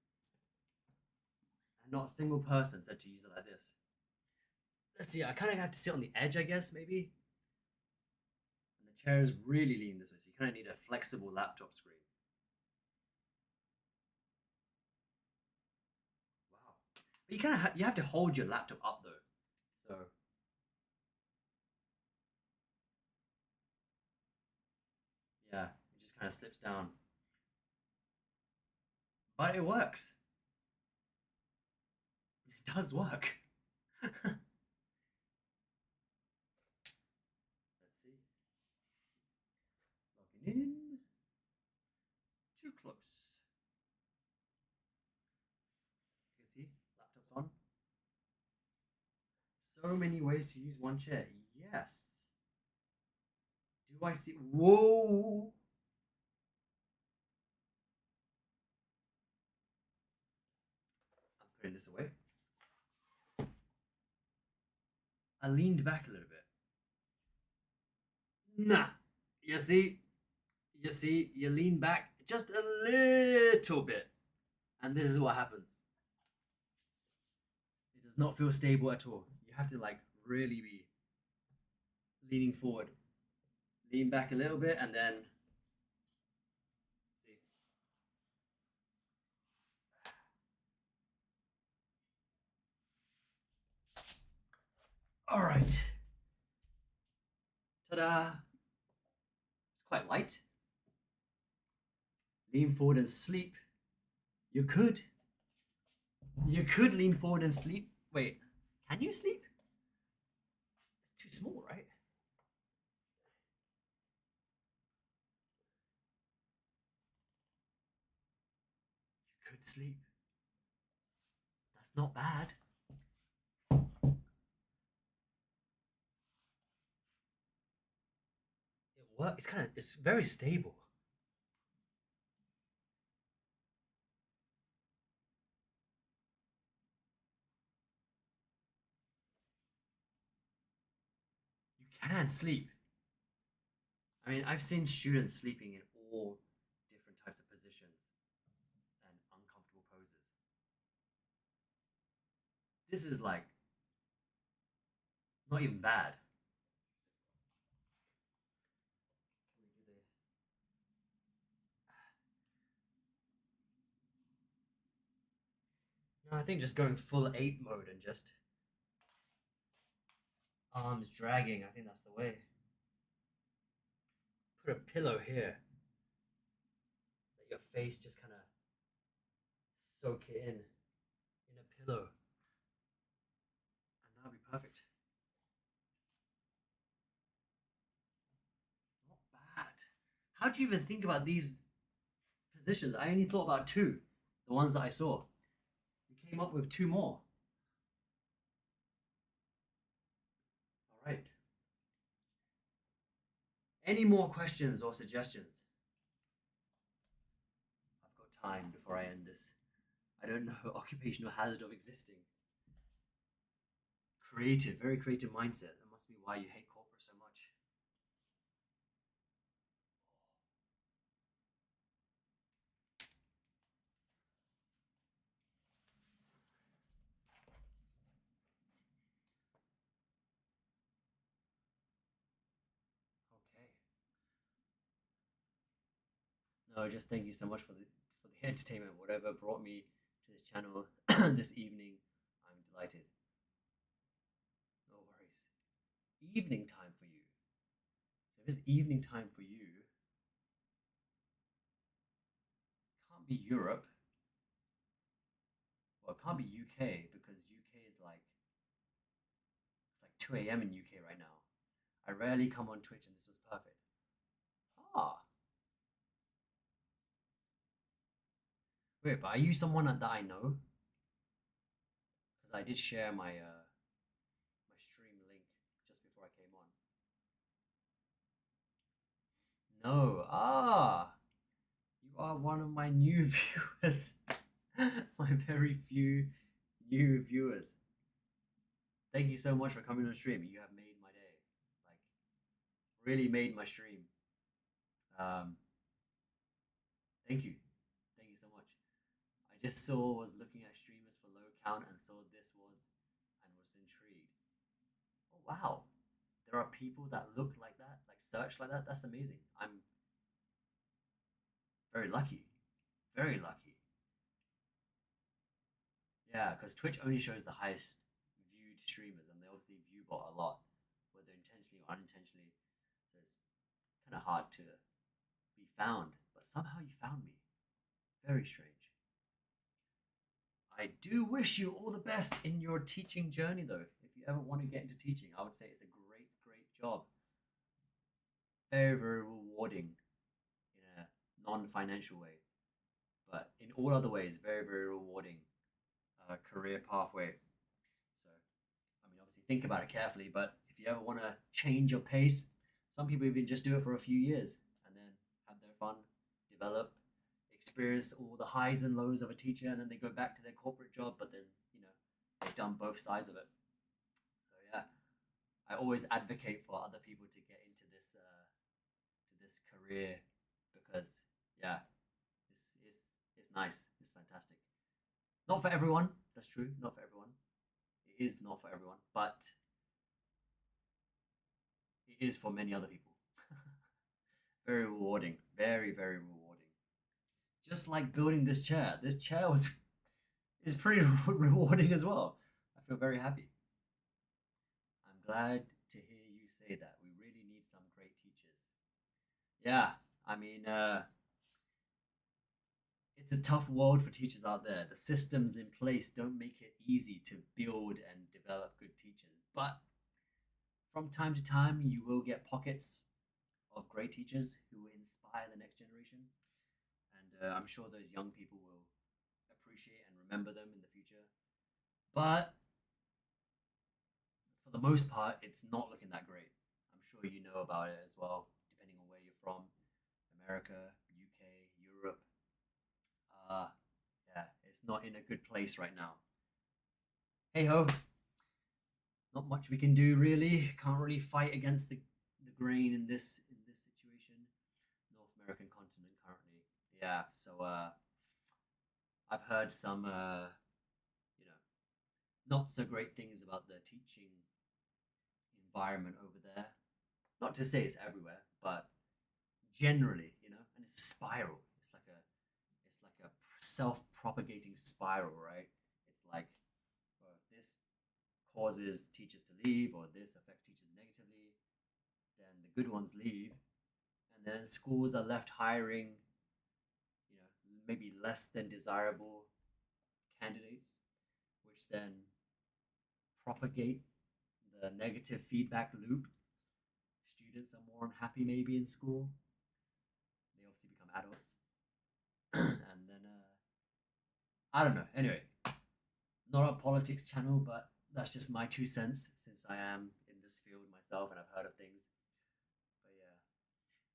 and not a single person said to use it like this. Let's see, I kind of have to sit on the edge, I guess, maybe. And the chair is really leaning this way, so you kind of need a flexible laptop screen. Wow. But you kind of you have to hold your laptop up though. So yeah, it just kind of slips down. But it works. It does work. Let's see. Logging in. Too close. You can see, laptop's on. So many ways to use one chair. Yes. Do I see? Whoa! I'm putting this away. I leaned back a little bit. Nah. You see, you lean back just a little bit, and this is what happens. It does not feel stable at all. You have to like really be leaning forward. Lean back a little bit, and then see. All right. Ta-da! It's quite light. Lean forward and sleep. You could. You could lean forward and sleep. Wait, can you sleep? It's too small, right? You could sleep. That's not bad. It works. It's very stable. You can sleep. I mean, I've seen students sleeping in all different types of positions and uncomfortable poses. This is like not even bad. No, I think just going full ape mode and just arms dragging. I think that's the way. Put a pillow here. Let your face just kind of soak it in a pillow, and that'll be perfect. Not bad. How do you even think about these positions? I only thought about two, the ones that I saw. You came up with two more. All right. Any more questions or suggestions? I've got time before I end this. I don't know occupational hazard of existing. Creative, very creative mindset. That must be why you hate corporate so much. Okay. No, just thank you so much for the entertainment. Whatever brought me to this channel this evening, I'm delighted. No worries. Evening time for you. So if it's evening time for you, it can't be Europe. Well, it can't be UK because UK is like it's like 2 a.m. in UK right now. I rarely come on Twitch and this was perfect. Ah, wait, but are you someone that I know? Because I did share my stream link just before I came on. No, you are one of my new viewers. My very few new viewers. Thank you so much for coming on stream. You have made my day. Like, really made my stream. Um, Thank you. Thank you so much. I just was looking at streamers for low count and saw this and was intrigued. Oh wow. There are people that look like that, like search like that. That's amazing. I'm very lucky. Very lucky. Yeah, because Twitch only shows the highest viewed streamers, and they obviously view bot a lot, whether intentionally or unintentionally. So it's kind of hard to be found. But somehow you found me. Very strange. I do wish you all the best in your teaching journey, though. If you ever want to get into teaching, I would say it's a great, great job. Very, very rewarding in a non financial way, but in all other ways, very, very rewarding career pathway. So, I mean, obviously, think about it carefully, but if you ever want to change your pace, some people even just do it for a few years and then have their fun, develop, experience all the highs and lows of a teacher, and then they go back to their corporate job, but then, you know, they've done both sides of it. So, yeah, I always advocate for other people to get into this career because yeah, it's nice. It's fantastic. Not for everyone. That's true. Not for everyone. It is not for everyone, but it is for many other people. Very rewarding. Very very rewarding. Just like building this chair. This chair was is pretty rewarding as well. I feel very happy. I'm glad to hear you say that. We really need some great teachers. Yeah, I mean, it's a tough world for teachers out there. The systems in place don't make it easy to build and develop good teachers. But from time to time, you will get pockets of great teachers who will inspire the next generation. And I'm sure those young people will appreciate and remember them in the future. But for the most part, it's not looking that great. I'm sure you know about it as well, depending on where you're from, America, UK, Europe. Uh, yeah, it's not in a good place right now. Hey ho, not much we can do really. Can't really fight against the grain in this situation. North American continent currently. Yeah, so I've heard some you know not so great things about the teaching environment over there. Not to say it's everywhere, but generally, and it's a spiral. It's like a self-propagating spiral, right? It's like, well, if this causes teachers to leave, or this affects teachers negatively, then the good ones leave, and then schools are left hiring, maybe less than desirable candidates, which then propagate the negative feedback loop. Students are more unhappy maybe in school. They obviously become adults. And then, I don't know. Anyway, not a politics channel, but that's just my 2 cents since I am in this field myself and I've heard of things. But yeah,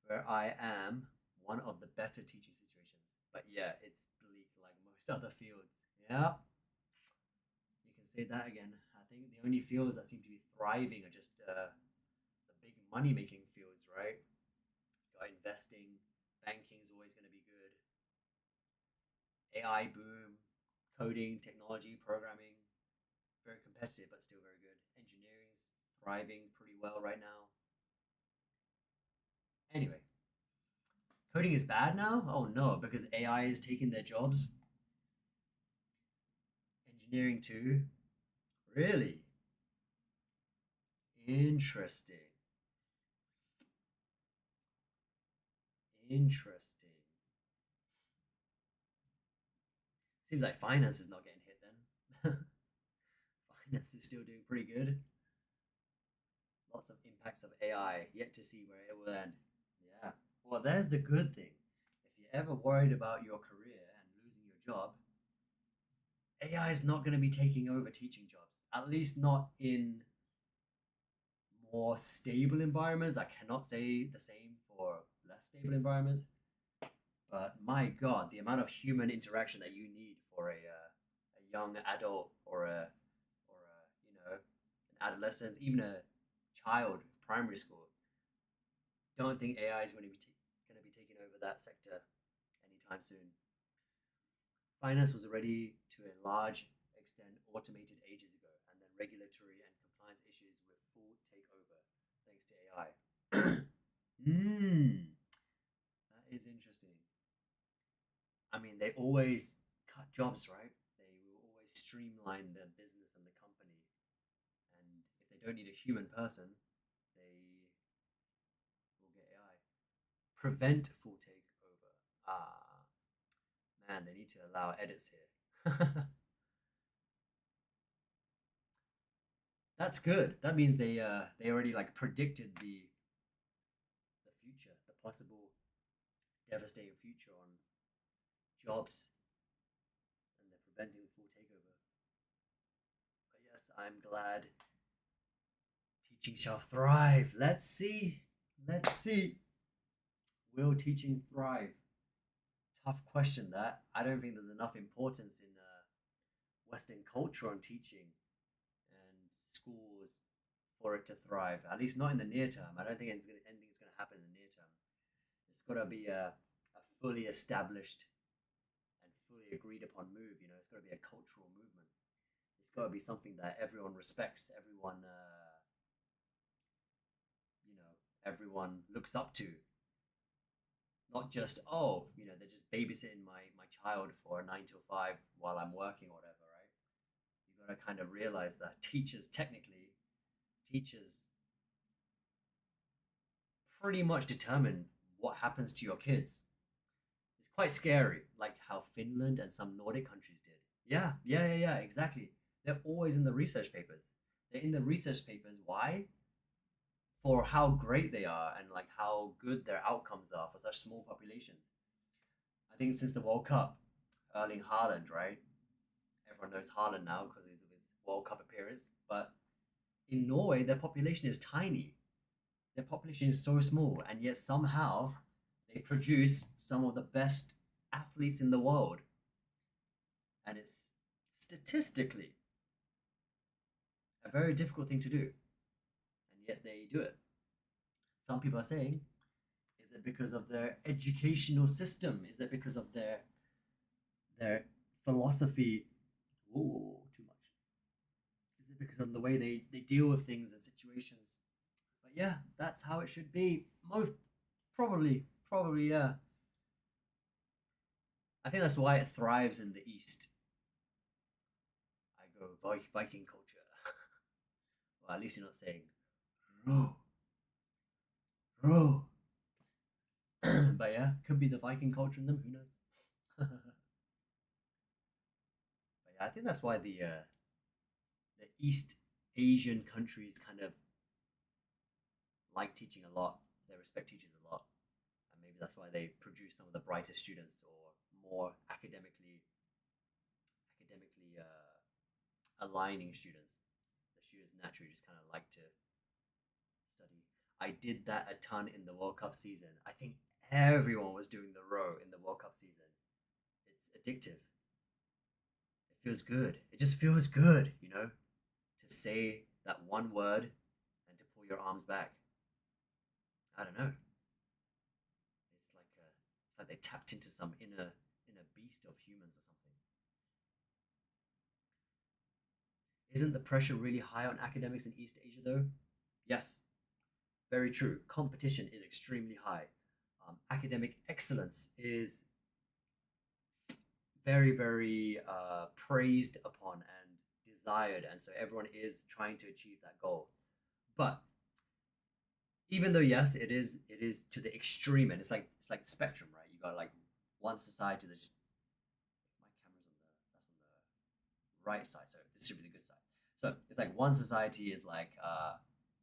where I am, one of the better teaching situations. But yeah, it's bleak like most other fields. Yeah, you can say that again. I think the only fields that seem to be thriving are just the big money making fields, right? Got investing, banking is always going to be good. AI boom, coding, technology, programming, very competitive but still very good. Engineering's thriving pretty well right now. Anyway, coding is bad now? Oh no, because AI is taking their jobs. Engineering too? Really? Interesting. Interesting. Seems like finance is not getting hit then. Finance is still doing pretty good. Lots of impacts of AI. Yet to see where it will end. Yeah. Well, there's the good thing. If you're ever worried about your career and losing your job, AI is not going to be taking over teaching jobs. At least not in more stable environments. I cannot say the same for less stable environments. But my God, the amount of human interaction that you need for a young adult or a an adolescent, even a child, primary school, don't think AI is going to be taking over that sector anytime soon. Finance was already to a large extent automated ages ago, and then regulatory and compliance issues with full takeover thanks to AI. Hmm, that is interesting. I mean, they always cut jobs, right? They will always streamline the business and the company. And if they don't need a human person, they will get AI. Prevent full takeover. Ah, man, they need to allow edits here. That's good. That means they already like predicted the future, the possible devastating future on jobs, and they're preventing the full takeover. But yes, I'm glad teaching shall thrive. Let's see. Let's see. Will teaching thrive? Tough question. That I don't think there's enough importance in Western culture on teaching and schools for it to thrive. At least not in the near term. I don't think anything's going to happen in the near term. It's got to be a fully established and fully agreed upon move. You know, it's got to be a cultural movement. It's got to be something that everyone respects, everyone looks up to. Not just, oh, they're just babysitting my child for 9 till 5 while I'm working or whatever, right? You got to kind of realize that teachers pretty much determine what happens to your kids. It's quite scary, like how Finland and some Nordic countries did. Yeah, yeah, yeah, yeah, exactly. They're always in the research papers. They're in the research papers. Why? For how great they are and like how good their outcomes are for such small populations. I think since the World Cup, Erling Haaland, right? Everyone knows Haaland now because of his World Cup appearance. But in Norway, their population is tiny. Their population is so small, and yet somehow they produce some of the best athletes in the world. And it's statistically a very difficult thing to do, and yet they do it. Some people are saying, is it because of their educational system? Is it because of their philosophy? Ooh, too much. Is it because of the way they deal with things and situations? But yeah, that's how it should be. Most probably, yeah. I think that's why it thrives in the East. I go Viking culture. Well, at least you're not saying row, row. But yeah, could be the Viking culture in them. Who knows? But yeah, I think that's why the East Asian countries kind of like teaching a lot. They respect teachers a lot, and maybe that's why they produce some of the brightest students or more academically aligning students. The students naturally just kind of like to study. I did that a ton in the World Cup season. I think everyone was doing the row in the World Cup season. It's addictive. It feels good. It just feels good, to say that one word and to pull your arms back. I don't know. It's like they tapped into some inner beast of humans or something. Isn't the pressure really high on academics in East Asia though? Yes, very true. Competition is extremely high. Academic excellence is very, very praised upon and desired, and so everyone is trying to achieve that goal. But even though yes, it is to the extreme, and it's like the spectrum, right? You got like one society that's my camera's on the right side, so this should be the good side. So it's like one society is like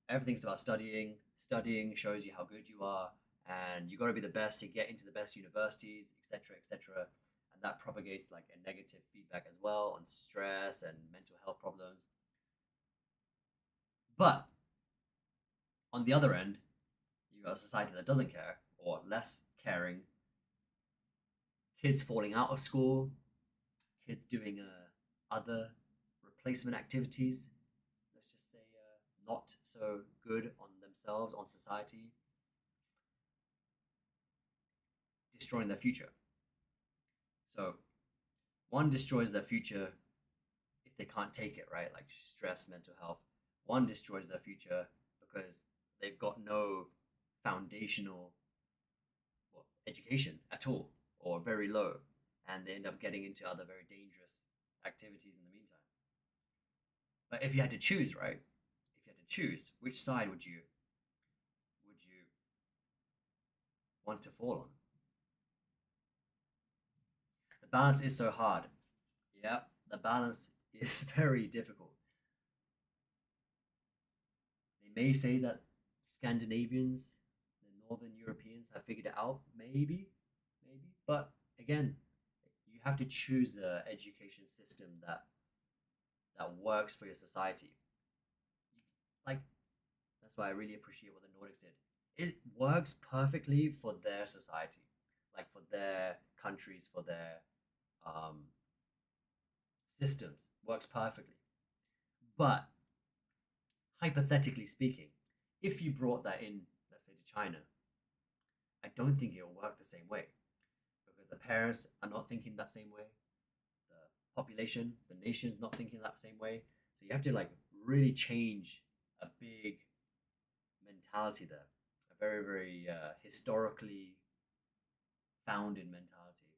everything's about studying. Studying shows you how good you are, and you got to be the best to get into the best universities, etc., etc. And that propagates like a negative feedback as well on stress and mental health problems. But on the other end, you got a society that doesn't care or less caring. Kids falling out of school, kids doing other replacement activities. Let's just say not so good on themselves, on society, destroying their future. So one destroys their future if they can't take it, right? Like stress, mental health. One destroys their future because they've got no foundational education at all or very low, and they end up getting into other very dangerous activities in the meantime. But if you had to choose, right? If you had to choose, which side would you want to fall on? The balance is so hard. Yeah, the balance is very difficult. They may say that Scandinavians, the Northern Europeans, have figured it out. Maybe. But again, you have to choose a education system that works for your society. Like that's why I really appreciate what the Nordics did. It works perfectly for their society, like for their countries, for their um, systems. Works perfectly. But hypothetically speaking, if you brought that in, let's say to China, I don't think it'll work the same way because the parents are not thinking that same way. The population, the nation's not thinking that same way. So you have to like really change a big mentality there, a very, very historically founded mentality.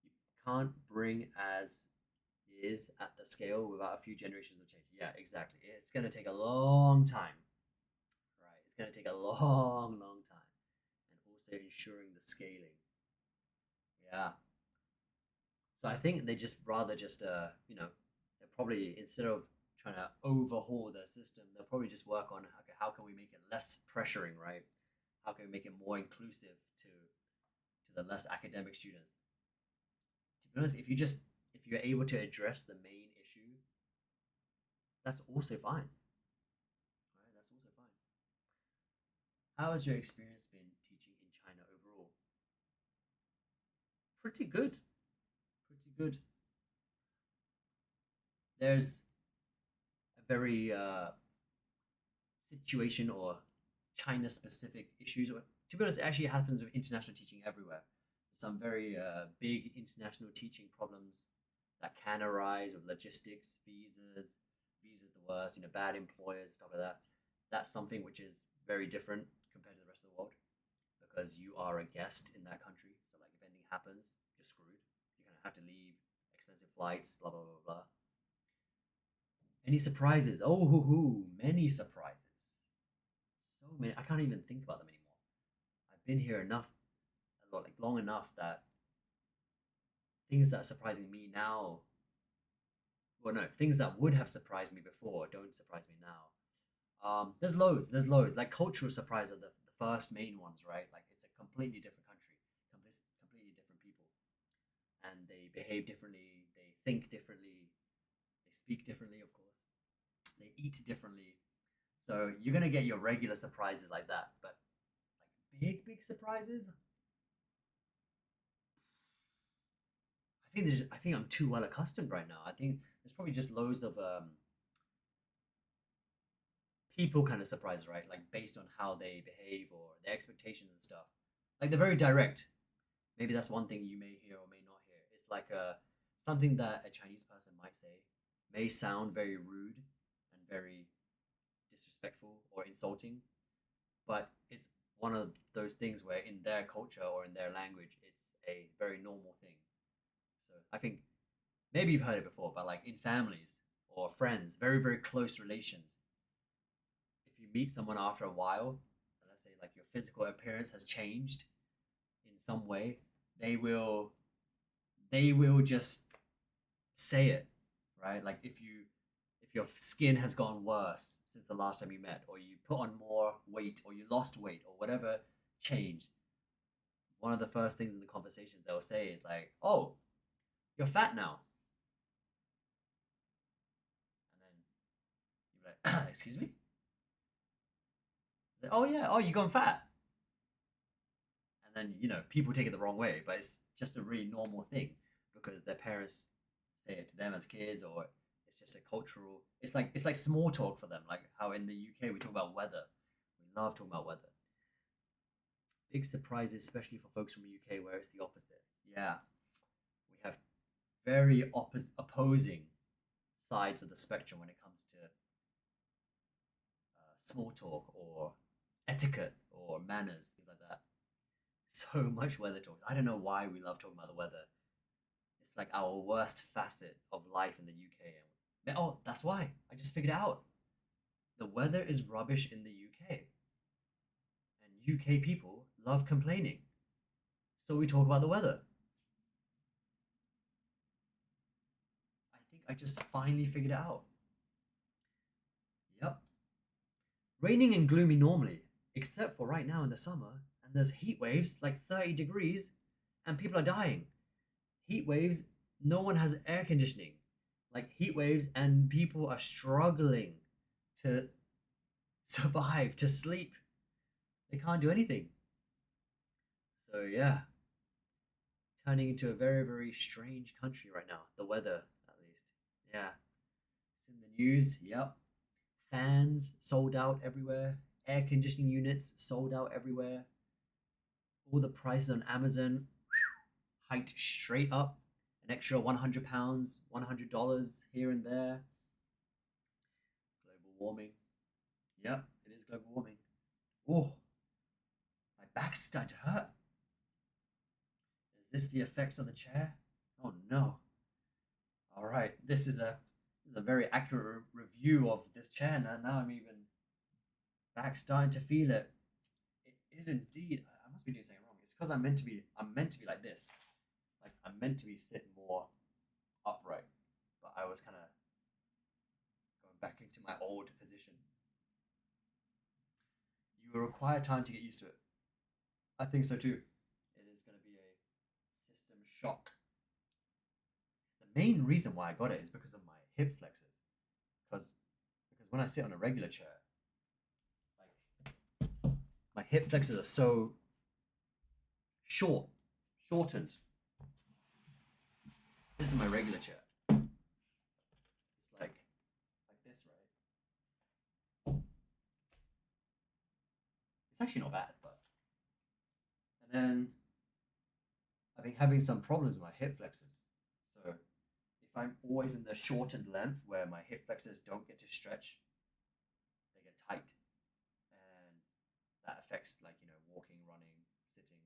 You can't bring as is at the scale without a few generations of change. Yeah, exactly. It's going to take a long time, right? It's going to take a long, long time. And also ensuring the scaling. Yeah. So I think they just rather just, they're probably, instead of trying to overhaul their system, they'll probably just work on, okay, how can we make it less pressuring, right? How can we make it more inclusive to the less academic students? To be honest, if you're able to address the main issue, that's also fine. Right? That's also fine. How has your experience been teaching in China overall? Pretty good. Pretty good. There's a very situation or China specific issues. Or, to be honest, it actually happens with international teaching everywhere. Some very big international teaching problems that can arise with logistics, visas the worst, bad employers, stuff like that. That's something which is very different compared to the rest of the world because you are a guest in that country. So like if anything happens, you're screwed. You're gonna have to leave, expensive flights, blah blah blah blah. Any surprises? Oh, many surprises. So many. I can't even think about them anymore. I've been here enough, like long enough that things that are surprising me now, well, no, things that would have surprised me before don't surprise me now. There's loads. There's loads. Like cultural surprise are the first main ones, right? Like it's a completely different country, completely different people, and they behave differently. They think differently. They speak differently, of course. They eat differently. So you're gonna get your regular surprises like that, but like big surprises. I think I'm too well accustomed right now. I think there's probably just loads of people kind of surprises, right? Like based on how they behave or their expectations and stuff. Like they're very direct. Maybe that's one thing you may hear or may not hear. It's like something that a Chinese person might say may sound very rude and very disrespectful or insulting, but it's one of those things where in their culture or in their language, it's a very normal thing. So I think maybe you've heard it before, but like in families or friends, very, very close relations, if you meet someone after a while, let's say like your physical appearance has changed in some way, they will they will just say it, right? Like if your skin has gotten worse since the last time you met, or you put on more weight, or you lost weight, or whatever changed, one of the first things in the conversation they'll say is like, "Oh, you're fat now," and then you're like, "Excuse me?" Like, "Oh yeah, oh you gone fat," and then people take it the wrong way, but it's just a really normal thing because their parents say it to them as kids, or it's just a cultural. It's like small talk for them, like how in the UK we talk about weather. We love talking about weather. Big surprises, especially for folks from the UK, where it's the opposite. Yeah, we have very opposing sides of the spectrum when it comes to small talk or etiquette or manners, things like that. So much weather talk. I don't know why we love talking about the weather. It's like our worst facet of life in the UK. And oh, that's why I just figured it out. The weather is rubbish in the UK, and UK people love complaining. So we talk about the weather. I think I just finally figured it out. Yep. Raining and gloomy normally, except for right now in the summer, and there's heat waves like 30 degrees, and people are dying. Heat waves, no one has air conditioning. Like heat waves, and people are struggling to survive, to sleep. They can't do anything. So, yeah, turning into a very, very strange country right now. The weather, at least. Yeah. It's in the news. Yep. Fans sold out everywhere. Air conditioning units sold out everywhere. All the prices on Amazon hiked straight up. An extra £100, $100 here and there. Global warming. Yep, it is global warming. Oh, my back's starting to hurt. Is this the effects of the chair? Oh no. All right, this is a very accurate review of this chair. Now I'm even back starting to feel it. It is indeed. I must be doing something wrong. It's because I'm meant to be like this. Like I'm meant to be sitting more upright, but I was kind of going back into my old position. You will require time to get used to it. I think so too. It is going to be a system shock. The main reason why I got it is because of my hip flexors. Because because when I sit on a regular chair, like my hip flexors are so short, shortened. This is my regular chair. It's like this, right? It's actually not bad, but and then I've been having some problems with my hip flexors. So if I'm always in the shortened length where my hip flexors don't get to stretch, they get tight, and that affects walking, running, sitting,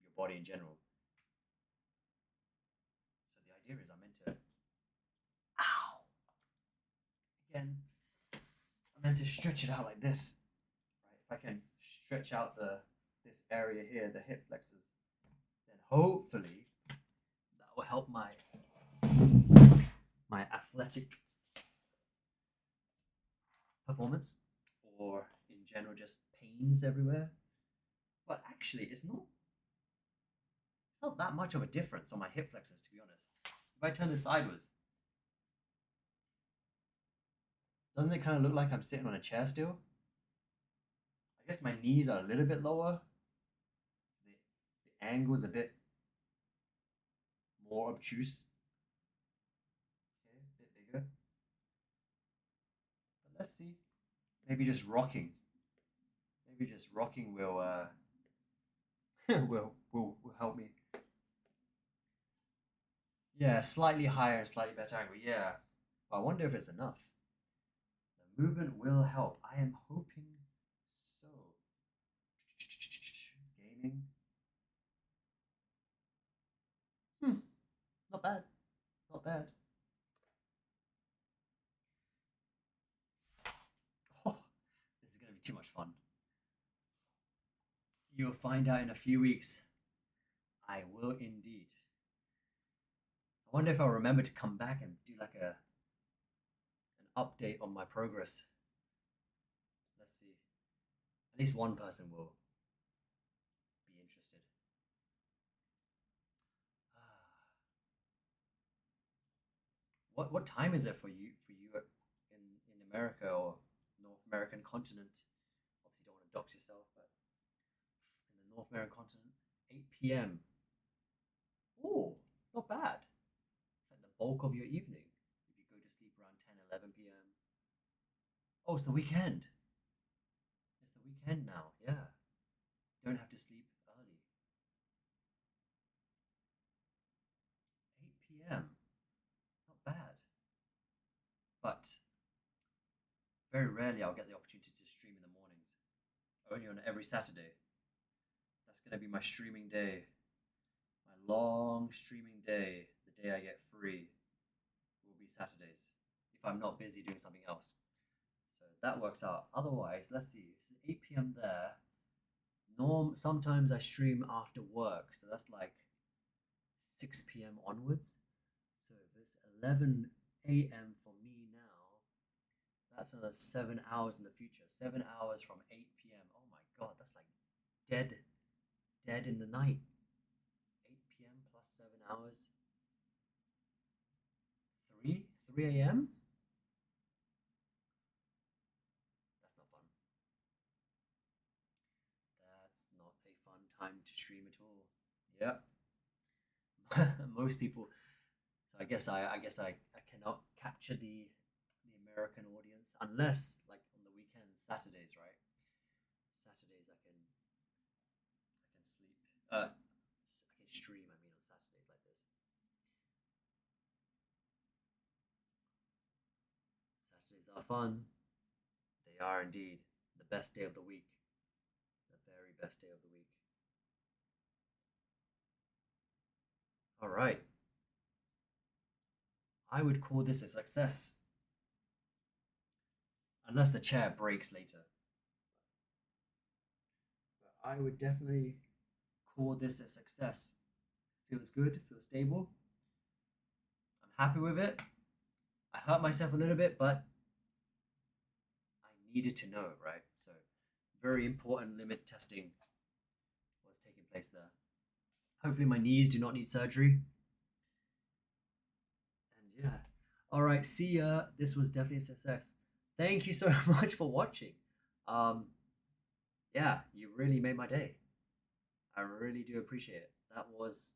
your body in general. So the idea is I'm meant to ow again. I'm meant to stretch it out like this, right? If I can stretch out the this area here, the hip flexors, then hopefully that will help my athletic performance, or in general just pains everywhere. But actually, it's not that much of a difference on my hip flexors, to be honest. If I turn this sideways, doesn't it kind of look like I'm sitting on a chair still? I guess my knees are a little bit lower, so the angle is a bit more obtuse. Okay, a bit bigger. But let's see. Maybe just rocking. Maybe just rocking will will help me. Yeah, slightly higher, slightly better angle. Yeah, but I wonder if it's enough. The movement will help. I am hoping so. Gaming. Hmm, not bad. Not bad. Oh, this is gonna be too much fun. You'll find out in a few weeks. I will indeed. I wonder if I'll remember to come back and do like an update on my progress. Let's see. At least one person will be interested. What time is it for you in America or North American continent? Obviously, don't want to dox yourself, but in the North American continent, 8 p.m. Oh, not bad. It's like the bulk of your evening. If you go to sleep around 10, 11 p.m. Oh, it's the weekend. It's the weekend now. Yeah. You don't have to sleep early. 8 p.m. Not bad. But very rarely I'll get the opportunity to stream in the mornings. Only on every Saturday. That's going to be my streaming day. My long streaming day. The day I get free will be Saturdays. If I'm not busy doing something else. So that works out. Otherwise, let's see. If it's 8 p.m. there, sometimes I stream after work. So that's like 6 p.m. onwards. So if it's 11 a.m. for me now, that's another 7 hours in the future. 7 hours from 8 p.m. Oh my god, that's like dead, dead in the night. 8 p.m. plus 7 hours. 3 a.m. That's not fun. That's not a fun time to stream at all. Yep. Most people. So I guess I cannot capture the American audience, unless like on the weekends, Saturdays, right? Saturdays I can sleep. I can stream. I mean, on Saturdays like this. Saturdays are fun. They are indeed the best day of the week. The very best day of the week. All right. I would call this a success. Unless the chair breaks later. But I would definitely call this a success. Feels good, feels stable. I'm happy with it. I hurt myself a little bit, but I needed to know, right? So, very important limit testing was taking place there. Hopefully, my knees do not need surgery. And yeah. All right, see ya. This was definitely a success. Thank you so much for watching. Um, yeah, you really made my day. I really do appreciate it. That was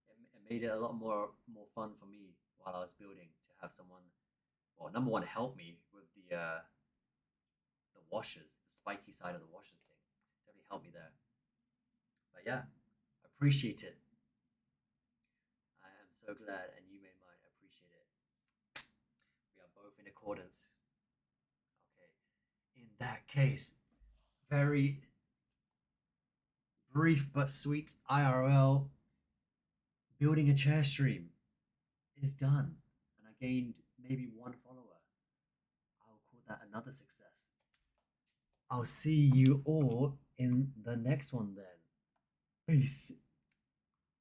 it made it a lot more fun for me while I was building to have someone, well, number one, help me with the washers, the spiky side of the washers thing. Definitely helped me there. But yeah, appreciate it. I am so glad, and you made mine. Appreciate it. We are both in accordance. Okay. In that case, very brief but sweet IRL building a chair stream is done, and I gained maybe one follower. I'll call that another success. I'll see you all in the next one then. Peace.